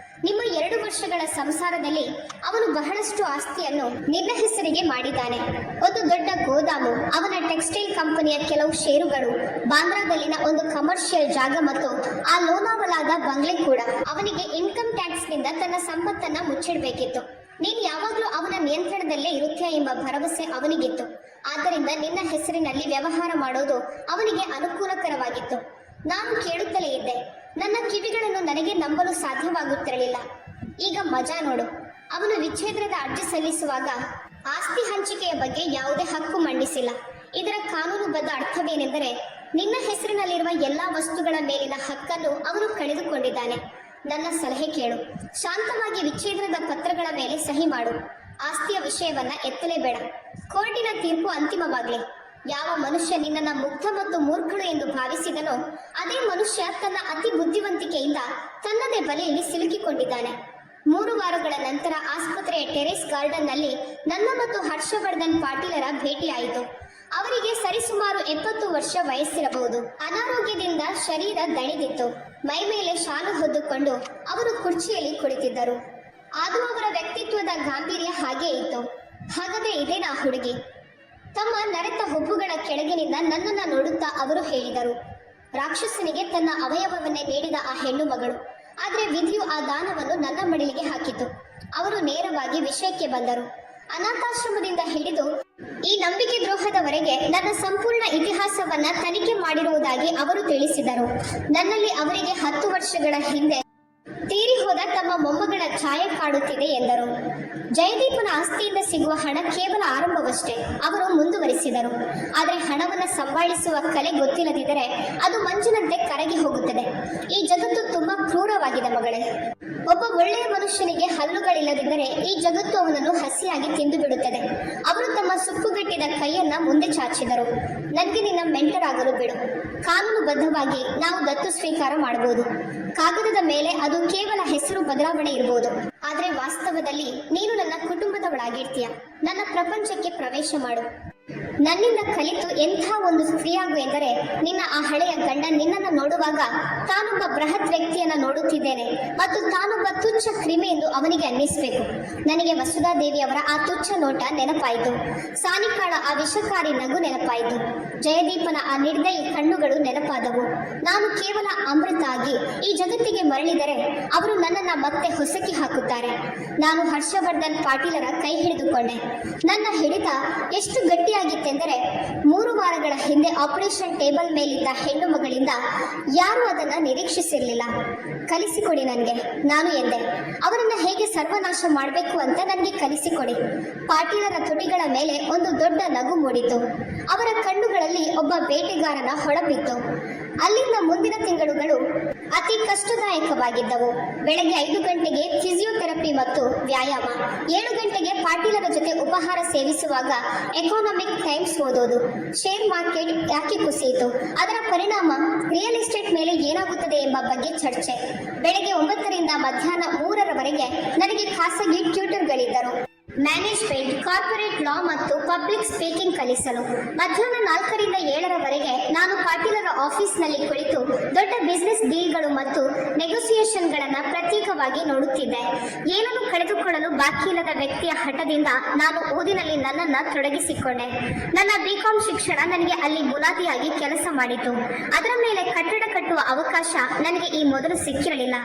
ನಿಮ್ಮ 2 ವರ್ಷಗಳ ಸಂಸಾರದಲ್ಲಿ ಅವನು ಬಹಳಷ್ಟು ಆಸ್ತಿಯನ್ನು ನಿನ್ನ ಹೆಸರಿಗೆ ಮಾಡಿದ್ದಾನೆ. ಒಂದು ದೊಡ್ಡ ಗೋದಾಮು, ಅವನ ಟೆಕ್ಸ್ಟೈಲ್ ಕಂಪನಿಯ ಕೆಲವು ಷೇರುಗಳು, ಬಾಂದ್ರಾದಲ್ಲಿನ ಒಂದು ಕಮರ್ಷಿಯಲ್ ಜಾಗ ಮತ್ತು ಆ ಲೋನಾವಲಾದ ಬಂಗ್ಲೆ ಕೂಡ. ಅವನಿಗೆ ಇನ್ಕಮ್ ಟ್ಯಾಕ್ಸ್ನಿಂದ ತನ್ನ ಸಂಪತ್ತನ್ನ ಮುಚ್ಚಿಡಬೇಕಿತ್ತು. ನೀನು ಯಾವಾಗಲೂ ಅವನ ನಿಯಂತ್ರಣದಲ್ಲೇ ಇರುತ್ತೀಯ ಎಂಬ ಭರವಸೆ ಅವನಿಗಿತ್ತು. ಆದ್ದರಿಂದ ನಿನ್ನ ಹೆಸರಿನಲ್ಲಿ ವ್ಯವಹಾರ ಮಾಡೋದು ಅವನಿಗೆ ಅನುಕೂಲಕರವಾಗಿತ್ತು. ನಾನು ಕೇಳುತ್ತಲೇ ಇದ್ದೆ. ನನ್ನ ಕಿವಿಗಳನ್ನು ನನಗೆ ನಂಬಲು ಸಾಧ್ಯವಾಗುತ್ತಿರಲಿಲ್ಲ. ಈಗ ಮಜಾ ನೋಡು. ಅವನು ವಿಚ್ಛೇದನದ ಅರ್ಜಿ ಸಲ್ಲಿಸುವಾಗ ಆಸ್ತಿ ಹಂಚಿಕೆಯ ಬಗ್ಗೆ ಯಾವುದೇ ಹಕ್ಕು ಮಂಡಿಸಿಲ್ಲ. ಇದರ ಕಾನೂನುಬದ್ಧ ಅರ್ಥವೇನೆಂದರೆ ನಿನ್ನ ಹೆಸರಿನಲ್ಲಿರುವ ಎಲ್ಲಾ ವಸ್ತುಗಳ ಮೇಲಿನ ಹಕ್ಕನ್ನು ಅವನು ಕಳೆದುಕೊಂಡಿದ್ದಾನೆ. ನನ್ನ ಸಲಹೆ ಕೇಳು. ಶಾಂತವಾಗಿ ವಿಚ್ಛೇದನದ ಪತ್ರಗಳ ಮೇಲೆ ಸಹಿ ಮಾಡು. ಆಸ್ತಿಯ ವಿಷಯವನ್ನ ಎತ್ತಲೇಬೇಡ. ಕೋರ್ಟಿನ ತೀರ್ಪು ಅಂತಿಮವಾಗಲಿ. ಯಾವ ಮನುಷ್ಯ ನಿನ್ನನ್ನು ಮುಗ್ಧ ಮತ್ತು ಮೂರ್ಖಳು ಎಂದು ಭಾವಿಸಿದನೋ ಅದೇ ಮನುಷ್ಯ ತನ್ನ ಅತಿ ಬುದ್ಧಿವಂತಿಕೆಯಿಂದ ತನ್ನದೇ ಬಲೆಯಲ್ಲಿ ಸಿಲುಕಿಕೊಂಡಿದ್ದಾನೆ. 3 ವಾರಗಳ ನಂತರ ಆಸ್ಪತ್ರೆಯ ಟೆರೆಸ್ ಗಾರ್ಡನ್ನಲ್ಲಿ ನನ್ನ ಮತ್ತು ಹರ್ಷವರ್ಧನ್ ಪಾಟೀಲರ ಭೇಟಿಯಾಯಿತು. ಅವರಿಗೆ ಸರಿಸುಮಾರು 70 ವರ್ಷ ವಯಸ್ಸಿರಬಹುದು. ಅನಾರೋಗ್ಯದಿಂದ ಶರೀರ ದಣಿದಿತ್ತು. ಮೈ ಮೇಲೆ ಶಾಲು ಹೊದ್ದುಕೊಂಡು ಅವರು ಕುರ್ಚಿಯಲ್ಲಿ ಕುಳಿತಿದ್ದರು. ಆದರೂ ಅವರ ವ್ಯಕ್ತಿತ್ವದ ಗಾಂಭೀರ್ಯ ಹಾಗೇ ಇತ್ತು. ಹಾಗಾದ್ರೆ ಇದೇನಾ ಹುಡುಗಿ? ತಮ್ಮ ನರೆತ ಹುಬ್ಬುಗಳ ಕೆಳಗಿನಿಂದ ನನ್ನನ್ನು ನೋಡುತ್ತಾ ಅವರು ಹೇಳಿದರು. ರಾಕ್ಷಸನಿಗೆ ತನ್ನ ಅವಯವವನ್ನೇ ನೀಡಿದ ಆ ಹೆಣ್ಣು ಮಗಳು. ಆದರೆ ವಿಧಿಯು ಆ ದಾನವನ್ನು ನನ್ನ ಮಡಿಲಿಗೆ ಹಾಕಿತು. ಅವರು ನೇರವಾಗಿ ವಿಷಯಕ್ಕೆ ಬಂದರು. ಅನಾಥಾಶ್ರಮದಿಂದ ಹಿಡಿದು ಈ ನಂಬಿಕೆ ದ್ರೋಹದವರೆಗೆ ನನ್ನ ಸಂಪೂರ್ಣ ಇತಿಹಾಸವನ್ನ ತನಿಖೆ ಮಾಡಿರುವುದಾಗಿ ಅವರು ತಿಳಿಸಿದರು. ನನ್ನಲ್ಲಿ ಅವರಿಗೆ 10 ವರ್ಷಗಳ ಹಿಂದೆ ತೀರಿ ಹೋದ ತಮ್ಮ ಮೊಮ್ಮಗಳ ಛಾಯೆ ಕಾಡುತ್ತಿದೆ ಎಂದರು. ಜಯದೀಪನ ಆಸ್ತಿಯಿಂದ ಸಿಗುವ ಹಣ ಕೇವಲ ಆರಂಭವಷ್ಟೇ, ಅವರು ಮುಂದುವರಿಸಿದರು. ಆದರೆ ಹಣವನ್ನು ಸಂಭಾಳಿಸುವ ಕಲೆ ಗೊತ್ತಿಲ್ಲದಿದ್ದರೆ ಅದು ಮಂಜಿನಂತೆ ಕರಗಿ ಹೋಗುತ್ತದೆ. ಈ ಜಗತ್ತು ತುಂಬಾ ಕ್ರೂರವಾಗಿದೆ ಮಗಳೇ. ಒಬ್ಬ ಒಳ್ಳೆಯ ಮನುಷ್ಯನಿಗೆ ಹಲ್ಲುಗಳಿಲ್ಲದಿದ್ದರೆ ಈ ಜಗತ್ತು ಅವನನ್ನು ಹಸಿಯಾಗಿ ತಿಂದು ಬಿಡುತ್ತದೆ. ಅವರು ತಮ್ಮ ಸುಕ್ಕುಗಟ್ಟಿದ ಕೈಯನ್ನ ಮುಂದೆ ಚಾಚಿದರು. ನನಗೆ ನಿನ್ನ ಮೆಂಟರ್ ಆಗಲು ಬಿಡು. ಕಾನೂನುಬದ್ಧವಾಗಿ ನಾವು ದತ್ತು ಸ್ವೀಕಾರ ಮಾಡಬಹುದು. ಕಾಗದದ ಮೇಲೆ ಅದು ಕೇವಲ ಹೆಸರು ಬದಲಾವಣೆ ಇರಬಹುದು. ಆದ್ರೆ ವಾಸ್ತವದಲ್ಲಿ ನೀನು ನನ್ನ ಕುಟುಂಬದವಳಾಗಿರ್ತೀಯ. ನನ್ನ ಪ್ರಪಂಚಕ್ಕೆ ಪ್ರವೇಶ ಮಾಡು. ನನ್ನಿಂದ ಕಲಿತು ಎಂಥ ಒಂದು ಸ್ತ್ರೀಯಾಗು ಎಂದರೆ, ನಿನ್ನ ಆ ಹಳೆಯ ಗಂಡ ನಿನ್ನನ್ನು ನೋಡುವಾಗ ತಾನೊಬ್ಬ ಬೃಹತ್ ವ್ಯಕ್ತಿಯನ್ನ ನೋಡುತ್ತಿದ್ದೇನೆ ಮತ್ತು ತಾನೊಬ್ಬ ತುಚ್ಛ ಕ್ರಿಮೆ ಎಂದು ಅವನಿಗೆ ಅನ್ನಿಸಬೇಕು. ನನಗೆ ವಸುಧಾದೇವಿಯವರ ಆ ತುಚ್ಛ ನೋಟ ನೆನಪಾಯಿತು. ಸಾನಿಕಾಳ ಆ ವಿಷಕಾರಿ ನಗು ನೆನಪಾಯಿತು. ಜಯದೀಪನ ಆ ನಿರ್ದಯಿ ಕಣ್ಣುಗಳು ನೆನಪಾದವು. ನಾನು ಕೇವಲ ಅಮೃತ ಆಗಿ ಈ ಜಗತ್ತಿಗೆ ಮರಳಿದರೆ ಅವರು ನನ್ನನ್ನು ಮತ್ತೆ ಹೊಸಕಿ ಹಾಕುತ್ತಾರೆ. ನಾನು ಹರ್ಷವರ್ಧನ್ ಪಾಟೀಲರ ಕೈ ಹಿಡಿದುಕೊಂಡೆ. ನನ್ನ ಹಿಡಿತ ಎಷ್ಟು ಗಟ್ಟಿಯಾಗಿತ್ತೆಂದರೆ 3 ವಾರಗಳ ಹಿಂದೆ ಆಪರೇಷನ್ ಟೇಬಲ್ ಮೇಲಿದ್ದ ಹೆಣ್ಣು ಮಗಳಿಂದ ಯಾರೂ ಅದನ್ನ ನಿರೀಕ್ಷಿಸಿರಲಿಲ್ಲ. ಕಲಿಸಿಕೊಡಿ ನನಗೆ, ನಾನು ಎಂದೆ. ಅವರನ್ನ ಹೇಗೆ ಸರ್ವನಾಶ ಮಾಡಬೇಕು ಅಂತ ನನಗೆ ಕಲಿಸಿಕೊಡಿ. ಪಾಟೀಲರ ತುಟಿಗಳ ಮೇಲೆ ಒಂದು ದೊಡ್ಡ ನಗು ಮೂಡಿತು. ಅವರ ಕಣ್ಣುಗಳಲ್ಲಿ ಒಬ್ಬ ಬೇಟೆಗಾರನ ಹೊಳಪಿತ್ತು. ಅಲ್ಲಿಂದ ಮುಂದಿನ ತಿಂಗಳುಗಳು ಅತಿ ಕಷ್ಟದಾಯಕವಾಗಿದ್ದವು. ಬೆಳಗ್ಗೆ 5 ಗಂಟೆಗೆ ಫಿಸಿಯೋಥೆರಪಿ ಮತ್ತು ವ್ಯಾಯಾಮ, 7 ಗಂಟೆಗೆ ಪಾಟೀಲರ ಜೊತೆ ಉಪಹಾರ ಸೇವಿಸುವಾಗ ಎಕಾನಮಿಕ್ ಟೈಮ್ಸ್ ಓದೋದು. ಶೇರ್ ಮಾರ್ಕೆಟ್ ಯಾಕೆ ಕುಸಿಯಿತು, ಅದರ ಪರಿಣಾಮ ರಿಯಲ್ ಎಸ್ಟೇಟ್ ಮೇಲೆ ಏನಾಗುತ್ತದೆ ಎಂಬ ಬಗ್ಗೆ ಚರ್ಚೆ. ಬೆಳಗ್ಗೆ 9ರಿಂದ ಮಧ್ಯಾಹ್ನ 3ರವರೆಗೆ ನನಗೆ ಖಾಸಗಿ ಟ್ಯೂಟರ್ಗಳಿದ್ದರು. ಮ್ಯಾನೇಜ್ಮೆಂಟ್, ಕಾರ್ಪೊರೇಟ್ ಲಾ ಮತ್ತು ಪಬ್ಲಿಕ್ ಸ್ಪೀಕಿಂಗ್ ಕಲಿಸಲು. ಮಧ್ಯಾಹ್ನ 4ರಿಂದ 7ರವರೆಗೆ ನಾನು ಪಾಟೀಲರ ಆಫೀಸ್ನಲ್ಲಿ ಕುಳಿತು ದೊಡ್ಡ ಬಿಸಿನೆಸ್ ಡೀಲ್ಗಳು ಮತ್ತು ನೆಗೋಸಿಯೇಷನ್ಗಳನ್ನು ಪ್ರತ್ಯೇಕವಾಗಿ ನೋಡುತ್ತಿದ್ದೆ. ಏನನ್ನು ಕಳೆದುಕೊಳ್ಳಲು ಬಾಕಿ ಇಲ್ಲದ ವ್ಯಕ್ತಿಯ ಹಠದಿಂದ ನಾನು ಓದಿನಲ್ಲಿ ನನ್ನನ್ನು ತೊಡಗಿಸಿಕೊಂಡೆ. ನನ್ನ ಬಿಕಾಂ ಶಿಕ್ಷಣ ನನಗೆ ಅಲ್ಲಿ ಬುನಾದಿಯಾಗಿ ಕೆಲಸ ಮಾಡಿತು. ಅದರ ಮೇಲೆ ಕಟ್ಟಡ ಕಟ್ಟುವ ಅವಕಾಶ ನನಗೆ ಈ ಮೊದಲು ಸಿಕ್ಕಿರಲಿಲ್ಲ.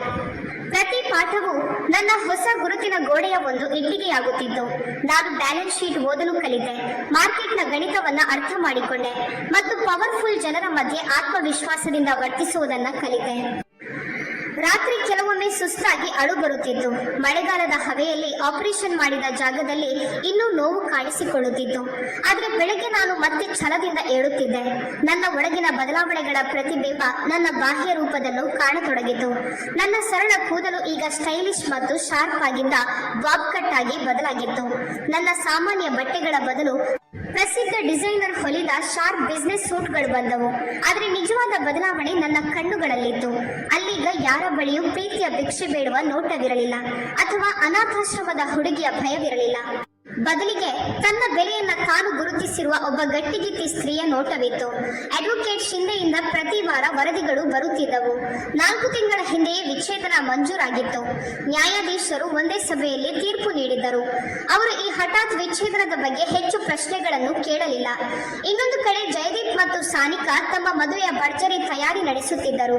ಪ್ರತಿ ಪಾಠವೂ ನನ್ನ ಹೊಸ ಗುರುತಿನ ಗೋಡೆಯ ಒಂದು ಇಟ್ಟಿಗೆಯಾಗುತ್ತಿತ್ತು. ನಾನು ಬ್ಯಾಲೆನ್ಸ್ ಶೀಟ್ ಓದಲು ಕಲಿತೆ, ಮಾರ್ಕೆಟ್ನ ಗಣಿತವನ್ನ ಅರ್ಥ ಮಾಡಿಕೊಂಡೆ ಮತ್ತು ಪವರ್ಫುಲ್ ಜನರ ಮಧ್ಯೆ ಆತ್ಮವಿಶ್ವಾಸದಿಂದ ವರ್ತಿಸುವುದನ್ನ ಕಲಿತೆ. ರಾತ್ರಿ ಕೆಲವೊಮ್ಮೆ ಸುಸ್ತಾಗಿ ಅಳು ಬರುತ್ತಿತ್ತು. ಮಳೆಗಾಲದ ಹವೆಯಲ್ಲಿ ಆಪರೇಷನ್ ಮಾಡಿದ ಜಾಗದಲ್ಲಿ ಇನ್ನೂ ನೋವು ಕಾಣಿಸಿಕೊಳ್ಳುತ್ತಿತ್ತು. ಆದರೆ ಬೆಳಗ್ಗೆ ನಾನು ಮತ್ತೆ ಛಲದಿಂದ ಏಳುತ್ತಿದ್ದೆ. ನನ್ನ ಒಳಗಿನ ಬದಲಾವಣೆಗಳ ಪ್ರತಿಬಿಂಬ ನನ್ನ ಬಾಹ್ಯ ರೂಪದಲ್ಲೂ ಕಾಣತೊಡಗಿತು. ನನ್ನ ಸರಳ ಕೂದಲು ಈಗ ಸ್ಟೈಲಿಶ್ ಮತ್ತು ಶಾರ್ಪ್ ಆಗಿಂದ ಬಾಬ್ ಕಟ್ ಆಗಿ ಬದಲಾಗಿತ್ತು. ನನ್ನ ಸಾಮಾನ್ಯ ಬಟ್ಟೆಗಳ ಬದಲು ಪ್ರಸಿದ್ಧ ಡಿಸೈನರ್ ಹೊಲಿದ ಶಾರ್ಪ್ ಬಿಸಿನೆಸ್ ಸೂಟ್ಗಳು ಬಂದವು. ಆದರೆ ನಿಜವಾದ ಬದಲಾವಣೆ ನನ್ನ ಕಣ್ಣುಗಳಲ್ಲಿತ್ತು. ಅಲ್ಲೀಗ ಯಾರ ಬಳಿಯೂ ಪ್ರೀತಿಯ ಭಿಕ್ಷೆ ಬೇಡುವ ನೋಟವಿರಲಿಲ್ಲ ಅಥವಾ ಅನಾಥಾಶ್ರಮದ ಹುಡುಗಿಯ ಭಯವಿರಲಿಲ್ಲ. ಬದಲಿಗೆ ತನ್ನ ಬೆಲೆಯನ್ನ ತಾನು ಗುರುತಿಸಿರುವ ಒಬ್ಬ ಗಟ್ಟಿಗಿತ್ತಿ ಸ್ತ್ರೀಯ ನೋಟವಿತ್ತು. ಅಡ್ವೊಕೇಟ್ ಶಿಂದೆಯಿಂದ ಪ್ರತಿ ವಾರ ವರದಿಗಳು ಬರುತ್ತಿದ್ದವು. 4 ತಿಂಗಳ ಹಿಂದೆಯೇ ವಿಚ್ಛೇದನ ಮಂಜೂರಾಗಿತ್ತು. ನ್ಯಾಯಾಧೀಶರು ಒಂದೇ ಸಭೆಯಲ್ಲಿ ತೀರ್ಪು ನೀಡಿದ್ದರು. ಅವರು ಈ ಹಠಾತ್ ವಿಚ್ಛೇದನದ ಬಗ್ಗೆ ಹೆಚ್ಚು ಪ್ರಶ್ನೆಗಳನ್ನು ಕೇಳಲಿಲ್ಲ. ಇನ್ನೊಂದು ಕಡೆ ಜಯದೀಪ್ ಮತ್ತು ಸಾನಿಕಾ ತಮ್ಮ ಮದುವೆಯ ಭರ್ಜರಿ ತಯಾರಿ ನಡೆಸುತ್ತಿದ್ದರು.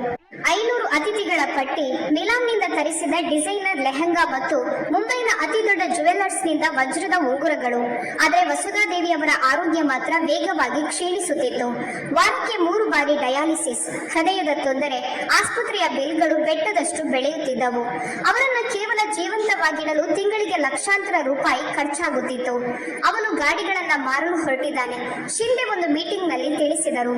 500 ಅತಿಥಿಗಳ ಪಟ್ಟಿ, ಮಿಲಾನ್ನಿಂದ ತರಿಸಿದ ಡಿಸೈನರ್ ಲೆಹಂಗಾ ಮತ್ತು ಮುಂಬೈನ ಅತಿ ದೊಡ್ಡ ಜುವೆಲ್ಲರ್ಸ್ನಿಂದ ವಜ್ರದ ಉಂಗುರಗಳು. ಆದರೆ ವಸುಧಾದೇವಿಯವರ ಆರೋಗ್ಯ ಮಾತ್ರ ವೇಗವಾಗಿ ಕ್ಷೀಣಿಸುತ್ತಿತ್ತು. ವಾರಕ್ಕೆ 3 ಬಾರಿ ಡಯಾಲಿಸಿಸ್, ಹೃದಯದ ತೊಂದರೆ, ಆಸ್ಪತ್ರೆಯ ಬಿಲ್ಗಳು ಬೆಟ್ಟದಷ್ಟು ಬೆಳೆಯುತ್ತಿದ್ದವು. ಅವರನ್ನು ಕೇವಲ ಜೀವಂತವಾಗಿಡಲು ತಿಂಗಳಿಗೆ ಲಕ್ಷಾಂತರ ರೂಪಾಯಿ ಖರ್ಚಾಗುತ್ತಿತ್ತು. ಅವನು ಗಾಡಿಗಳನ್ನ ಮಾರಲು ಹೊರಟಿದ್ದಾನೆ. ಶಿಂದೆ ಒಂದು ಮೀಟಿಂಗ್ನಲ್ಲಿ ತಿಳಿಸಿದರು.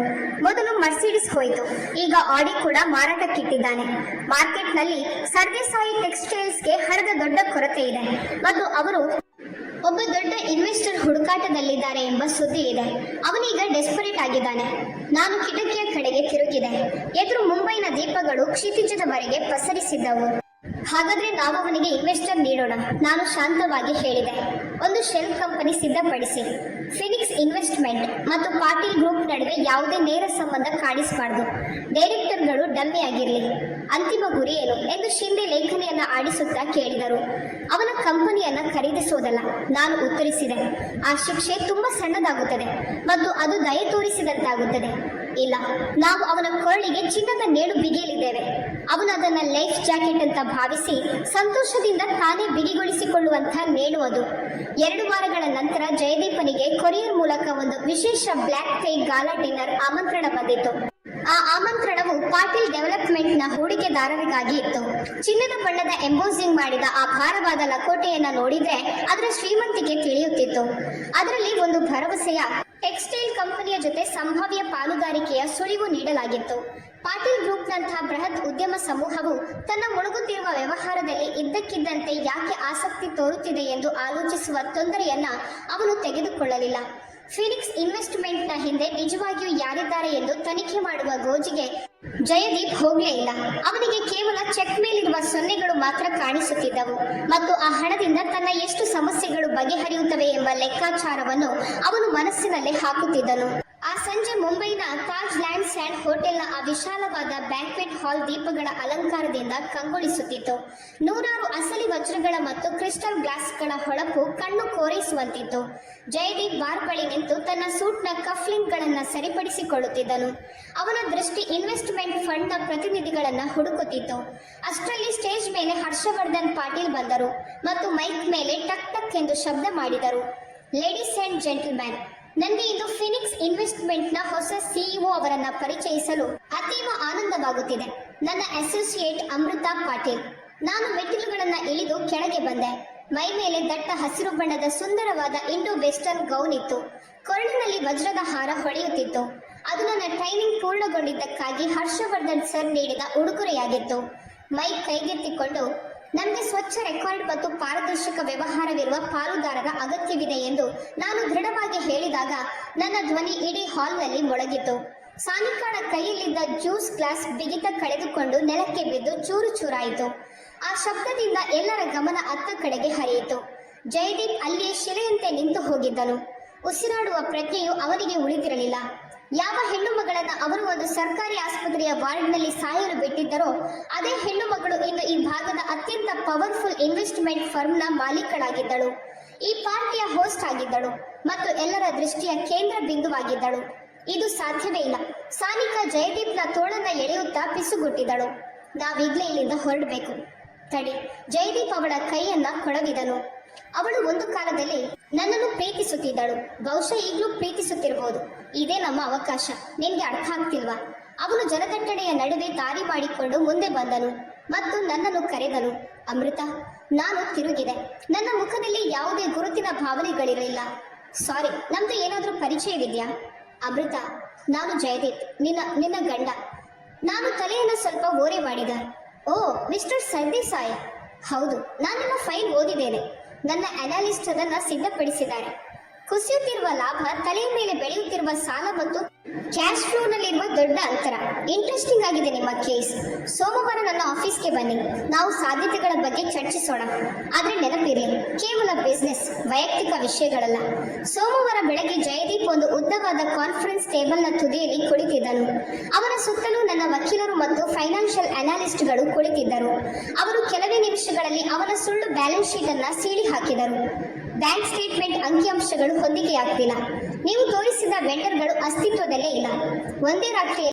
ಮೊದಲು ಮರ್ಸಿಡಿಸ್ ಹೋಯಿತು, ಈಗ ಆಡಿ ಕೂಡ ಮಾರಾಟಕ್ಕಿಟ್ಟಿದ್ದಾನೆ. ಮಾರ್ಕೆಟ್ನಲ್ಲಿ ಸರ್ದೇಸಾಯಿ ಟೆಕ್ಸ್ಟೈಲ್ಸ್ಗೆ ಹಣದ ದೊಡ್ಡ ಕೊರತೆ ಇದೆ ಮತ್ತು ಅವರು ಒಬ್ಬ ದೊಡ್ಡ ಇನ್ವೆಸ್ಟರ್ ಹುಡುಕಾಟದಲ್ಲಿದ್ದಾರೆ ಎಂಬ ಸುದ್ದಿ ಇದೆ. ಅವನೀಗ ಡೆಸ್ಪರೇಟ್ ಆಗಿದ್ದಾನೆ. ನಾನು ಕಿಟಕಿಯ ಕಡೆಗೆ ತಿರುಗಿದೆ. ಎದುರು ಮುಂಬೈನ ದೀಪಗಳು ಕ್ಷಿತಿಜದವರೆಗೆ ಪಸರಿಸಿದ್ದವು. ಹಾಗಾದ್ರೆ ನಾವು ಅವನಿಗೆ ಇನ್ವೆಸ್ಟರ್ ನೀಡೋಣ, ನಾನು ಶಾಂತವಾಗಿ ಹೇಳಿದೆ. ಒಂದು ಶೆಲ್ ಕಂಪನಿ ಸಿದ್ಧಪಡಿಸಿ. ಫಿನಿಕ್ಸ್ ಇನ್ವೆಸ್ಟ್ಮೆಂಟ್ ಮತ್ತು ಪಾಟೀಲ್ ಗ್ರೂಪ್ ನಡುವೆ ಯಾವುದೇ ನೇರ ಸಂಬಂಧ ಕಾಣಿಸಬಾರ್ದು. ಡೈರೆಕ್ಟರ್ಗಳು ಡಮ್ಮಿ ಆಗಿರಲಿ. ಅಂತಿಮ ಗುರಿ ಏನು ಎಂದು ಶಿಂದೆ ಲೇಖನಿಯನ್ನ ಆಡಿಸುತ್ತಾ ಕೇಳಿದರು. ಅವನ ಕಂಪನಿಯನ್ನ ಖರೀದಿಸುವುದಲ್ಲ, ನಾನು ಉತ್ತರಿಸಿದೆ. ಆ ಶಿಕ್ಷೆ ತುಂಬಾ ಸಣ್ಣದಾಗುತ್ತದೆ ಮತ್ತು ಅದು ದಯೆ ತೋರಿಸಿದಂತಾಗುತ್ತದೆ. ಇಲ್ಲ, ನಾವು ಅವನ ಕೊರಳಿಗೆ ಚಿನ್ನದ ನೇಣು ಬಿಗಿಯಲಿದ್ದೇವೆ. ಅವನು ಅದನ್ನ ಲೈಫ್ ಜಾಕೆಟ್ ಅಂತ ಭಾವಿಸಿ ಸಂತೋಷದಿಂದ ತಾನೇ ಬಿಗಿಗೊಳಿಸಿಕೊಳ್ಳುವಂತಹ ನೇಣು ಅದು. 2 ವಾರಗಳ ನಂತರ ಜಯದೀಪನಿಗೆ ಕೊರಿಯರ್ ಮೂಲಕ ಒಂದು ವಿಶೇಷ ಬ್ಲ್ಯಾಕ್ ಟೈ ಗಾಲಾ ಡಿನ್ನರ್ ಆಮಂತ್ರಣ ಬಂದಿತ್ತು. ಆ ಆಮಂತ್ರಣವು ಪಾಟೀಲ್ ಡೆವಲಪ್ಮೆಂಟ್ನ ಹೂಡಿಕೆದಾರರಿಗಾಗಿ ಇತ್ತು. ಚಿನ್ನದ ಬಣ್ಣದ ಎಂಬೋಸಿಂಗ್ ಮಾಡಿದ ಆ ಭಾರವಾದ ಲಕೋಟೆಯನ್ನ ನೋಡಿದ್ರೆ ಅದರ ಶ್ರೀಮಂತಿಕೆ ತಿಳಿಯುತ್ತಿತ್ತು. ಅದರಲ್ಲಿ ಒಂದು ಭರವಸೆಯ ಟೆಕ್ಸ್ಟೈಲ್ ಕಂಪನಿಯ ಜೊತೆ ಸಂಭಾವ್ಯ ಪಾಲುದಾರಿಕೆಯ ಸುಳಿವು ನೀಡಲಾಗಿತ್ತು. ಪಾಟೀಲ್ ಗ್ರೂಪ್ನಂತಹ ಬೃಹತ್ ಉದ್ಯಮ ಸಮೂಹವು ತನ್ನ ಮುಳುಗುತ್ತಿರುವ ವ್ಯವಹಾರದಲ್ಲಿ ಇದ್ದಕ್ಕಿದ್ದಂತೆ ಯಾಕೆ ಆಸಕ್ತಿ ತೋರುತ್ತಿದೆ ಎಂದು ಆಲೋಚಿಸುವ ತೊಂದರೆಯನ್ನ ಅವನು ತೆಗೆದುಕೊಳ್ಳಲಿಲ್ಲ. ಫಿನಿಕ್ಸ್ ಇನ್ವೆಸ್ಟ್ಮೆಂಟ್ನ ಹಿಂದೆ ನಿಜವಾಗಿಯೂ ಯಾರಿದ್ದಾರೆ ಎಂದು ತನಿಖೆ ಮಾಡುವ ಗೋಜಿಗೆ ಜಯದೀಪ್ ಹೋಗಲೇ ಇಲ್ಲ. ಅವನಿಗೆ ಕೇವಲ ಚೆಕ್ ಮೇಲಿರುವ ಸೊನ್ನೆಗಳು ಮಾತ್ರ ಕಾಣಿಸುತ್ತಿದ್ದವು ಮತ್ತು ಆ ಹಣದಿಂದ ತನ್ನ ಎಷ್ಟು ಸಮಸ್ಯೆಗಳು ಬಗೆಹರಿಯುತ್ತವೆ ಎಂಬ ಲೆಕ್ಕಾಚಾರವನ್ನು ಅವನು ಮನಸ್ಸಿನಲ್ಲೇ ಹಾಕುತ್ತಿದ್ದನು. ಆ ಸಂಜೆ ಮುಂಬೈನ ತಾಜ್ ಲ್ಯಾಂಡ್ ಸ್ಯಾಂಡ್ ಹೋಟೆಲ್ನ ಆ ವಿಶಾಲವಾದ ಬ್ಯಾಂಕ್ವೆಟ್ ಹಾಲ್ ದೀಪಗಳ ಅಲಂಕಾರದಿಂದ ಕಂಗೊಳಿಸುತ್ತಿತ್ತು. 100 ಅಸಲಿ ವಜ್ರಗಳ ಮತ್ತು ಕ್ರಿಸ್ಟಲ್ ಗ್ಲಾಸ್ಗಳ ಹೊಳಪು ಕಣ್ಣು ಕೋರೈಸುವಂತಿತ್ತು. ಜಯದೀಪ್ ಬಾರ್ ಬಳಿ ನಿಂತು ತನ್ನ ಸೂಟ್ನ ಕಫ್ಲಿಂಗ್ಗಳನ್ನು ಸರಿಪಡಿಸಿಕೊಳ್ಳುತ್ತಿದ್ದನು. ಅವನ ದೃಷ್ಟಿ ಇನ್ವೆಸ್ಟ್ಮೆಂಟ್ ಫಂಡ್ನ ಪ್ರತಿನಿಧಿಗಳನ್ನ ಹುಡುಕುತ್ತಿತ್ತು. ಅಷ್ಟರಲ್ಲಿ ಸ್ಟೇಜ್ ಮೇಲೆ ಹರ್ಷವರ್ಧನ್ ಪಾಟೀಲ್ ಬಂದರು ಮತ್ತು ಮೈಕ್ ಮೇಲೆ ಟಕ್ ಟಕ್ ಎಂದು ಶಬ್ದ ಮಾಡಿದರು. ಲೇಡೀಸ್ ಅಂಡ್ ಜೆಂಟಲ್ಮ್ಯಾನ್, ನನಗೆ ಇಂದು ಫಿನಿಕ್ಸ್ ಇನ್ವೆಸ್ಟ್ಮೆಂಟ್ನ ಹೊಸ ಸಿಇಒ ಅವರನ್ನ ಪರಿಚಯಿಸಲು ಅತೀವ ಆನಂದವಾಗುತ್ತಿದೆ. ನನ್ನ ಅಸೋಸಿಯೇಟ್ ಅಮೃತಾ ಪಾಟೀಲ್. ನಾನು ಮೆಟ್ಟಿಲುಗಳನ್ನ ಇಳಿದು ಕೆಳಗೆ ಬಂದೆ. ಮೈ ಮೇಲೆ ದಟ್ಟ ಹಸಿರು ಬಣ್ಣದ ಸುಂದರವಾದ ಇಂಡೋ ವೆಸ್ಟರ್ನ್ ಗೌನ್ ಇತ್ತು. ಕೊರಳಿನಲ್ಲಿ ವಜ್ರದ ಹಾರ ಹೊಳೆಯುತ್ತಿತ್ತು. ಅದು ನನ್ನ ಟ್ರೈನಿಂಗ್ ಪೂರ್ಣಗೊಂಡಿದ್ದಕ್ಕಾಗಿ ಹರ್ಷವರ್ಧನ್ ಸರ್ ನೀಡಿದ ಉಡುಗೊರೆಯಾಗಿತ್ತು. ಮೈಕ್ ಕೈಗೆತ್ತಿಕೊಂಡು, ನಮಗೆ ಸ್ವಚ್ಛ ರೆಕಾರ್ಡ್ ಮತ್ತು ಪಾರದರ್ಶಕ ವ್ಯವಹಾರವಿರುವ ಪಾಲುದಾರರ ಅಗತ್ಯವಿದೆ ಎಂದು ನಾನು ದೃಢವಾಗಿ ಹೇಳಿದಾಗ ನನ್ನ ಧ್ವನಿ ಇಡೀ ಹಾಲ್ನಲ್ಲಿ ಮೊಳಗಿತು. ಸಾನಿಕಾಳ ಕೈಯಲ್ಲಿದ್ದ ಜ್ಯೂಸ್ ಗ್ಲಾಸ್ ಬಿಗಿತ ಕಳೆದುಕೊಂಡು ನೆಲಕ್ಕೆ ಬಿದ್ದು ಚೂರು ಚೂರಾಯಿತು. ಆ ಶಬ್ದದಿಂದ ಎಲ್ಲರ ಗಮನ ಅತ್ತ ಕಡೆಗೆ ಹರಿಯಿತು. ಜಯದೀಪ್ ಅಲ್ಲಿಯೇ ಶಿಲೆಯಂತೆ ನಿಂತು ಹೋಗಿದ್ದನು. ಉಸಿರಾಡುವ ಪ್ರಜ್ಞೆಯು ಅವನಿಗೆ ಉಳಿದಿರಲಿಲ್ಲ. ಯಾವ ಹೆಣ್ಣು ಮಗಳನ್ನ ಅವರು ಒಂದು ಸರ್ಕಾರಿ ಆಸ್ಪತ್ರೆಯ ವಾರ್ಡ್ನಲ್ಲಿ ಸಾಯಲು ಬಿಟ್ಟಿದ್ದರೋ ಅದೇ ಹೆಣ್ಣು ಮಗಳು ಇಂದು ಈ ಭಾಗದ ಅತ್ಯಂತ ಪವರ್ಫುಲ್ ಇನ್ವೆಸ್ಟ್ಮೆಂಟ್ ಫರ್ಮ್ನ ಮಾಲೀಕಳಾಗಿದ್ದಳು. ಈ ಪಾರ್ಟಿಯ ಹೋಸ್ಟ್ ಆಗಿದ್ದಳು ಮತ್ತು ಎಲ್ಲರ ದೃಷ್ಟಿಯ ಕೇಂದ್ರ ಬಿಂದುವಾಗಿದ್ದಳು. ಇದು ಸಾಧ್ಯವೇ ಇಲ್ಲ. ಸಾನಿಕಾ ಜಯದೀಪ್ನ ತೋಳನ್ನ ಎಳೆಯುತ್ತಾ ಪಿಸುಗುಟ್ಟಿದಳು. ನಾವೀಗ್ಲೇ ಇಲ್ಲಿಂದ ಹೊರಡಬೇಕು. ತಡಿ. ಜಯದೀಪ್ ಅವಳ ಕೈಯನ್ನ ಕೊಡವಿದನು. ಅವಳು ಒಂದು ಕಾಲದಲ್ಲಿ ನನ್ನನ್ನು ಪ್ರೀತಿಸುತ್ತಿದ್ದಳು. ಬಹುಶಃ ಈಗಲೂ ಪ್ರೀತಿಸುತ್ತಿರಬಹುದು. ಇದೇ ನಮ್ಮ ಅವಕಾಶ. ನಿನ್ಗೆ ಅರ್ಥ ಆಗ್ತಿಲ್ವಾ? ಅವನು ಜನದಟ್ಟಣೆಯ ನಡುವೆ ದಾರಿ ಮಾಡಿಕೊಂಡು ಮುಂದೆ ಬಂದನು ಮತ್ತು ನನ್ನನ್ನು ಕರೆದನು. ಅಮೃತ. ನಾನು ತಿರುಗಿದೆ. ನನ್ನ ಮುಖದಲ್ಲಿ ಯಾವುದೇ ಗುರುತಿನ ಭಾವನೆಗಳಿರಲಿಲ್ಲ. ಸಾರಿ, ನಮ್ದು ಏನಾದರೂ ಪರಿಚಯವಿದೆಯಾ? ಅಮೃತ, ನಾನು ಜಯದೀಪ್, ನಿನ್ನ ಗಂಡ. ನಾನು ತಲೆಯನ್ನು ಸ್ವಲ್ಪ ಓರೆ ಮಾಡಿದೆ. ಓ, ಮಿಸ್ಟರ್ ಸರ್ದೇಸಾಯಿ. ಹೌದು, ನಾನು ನಿಮ್ಮ ಫೈಲ್ ಓದಿದ್ದೇನೆ. ನನ್ನ ಅನಾಲಿಸ್ಟ್ ಅದನ್ನ ಸಿದ್ಧಪಡಿಸಿದ್ದಾರೆ. ಕುಸಿಯುತ್ತಿರುವ ಲಾಭ, ತಲೆಯ ಮೇಲೆ ಬೆಳೆಯುತ್ತಿರುವ ಸಾಲ ಮತ್ತು ಕ್ಯಾಶ್ ಫ್ಲೋನಲ್ಲಿರುವ ದೊಡ್ಡ ಅಂತರ. ಇಂಟ್ರೆಸ್ಟಿಂಗ್ ಆಗಿದೆ ನಿಮ್ಮ ಕೇಸ್. ಸೋಮವಾರ ನನ್ನ ಆಫೀಸ್ಗೆ ಬನ್ನಿ. ನಾವು ಸಾಧ್ಯತೆಗಳ ಬಗ್ಗೆ ಚರ್ಚಿಸೋಣ. ಆದ್ರೆ ನೆನಪಿರಲಿ, ಕೇವಲ ಬಿಸ್ನೆಸ್, ವೈಯಕ್ತಿಕ ವಿಷಯಗಳಲ್ಲ. ಸೋಮವಾರ ಬೆಳಗ್ಗೆ ಜಯದೀಪ್ ಒಂದು ಉದ್ದವಾದ ಕಾನ್ಫರೆನ್ಸ್ ಟೇಬಲ್ನ ತುದಿಯಲ್ಲಿ ಕುಳಿತಿದ್ದನು. ಅವನ ಸುತ್ತಲೂ ನನ್ನ ವಕೀಲರು ಮತ್ತು ಫೈನಾನ್ಷಿಯಲ್ ಅನಾಲಿಸ್ಟ್ಗಳು ಕುಳಿತಿದ್ದರು. ಅವರು ಕೆಲವೇ ನಿಮಿಷಗಳಲ್ಲಿ ಅವನ ಸುಳ್ಳು ಬ್ಯಾಲೆನ್ಸ್ ಶೀಟ್ ಅನ್ನ ಸೀಳಿ ಹಾಕಿದರು. ಬ್ಯಾಂಕ್ ಸ್ಟೇಟ್ಮೆಂಟ್ ಅಂಕಿಅಂಶಗಳು ಹೊಂದಿಕೆಯಾಗ್ತಿಲ್ಲ. ನೀವು ತೋರಿಸಿದ ವೆಂಡರ್ಗಳು ಅಸ್ತಿತ್ವದಲ್ಲೇ ಇಲ್ಲ. ಒಂದೇ ರಾತ್ರಿ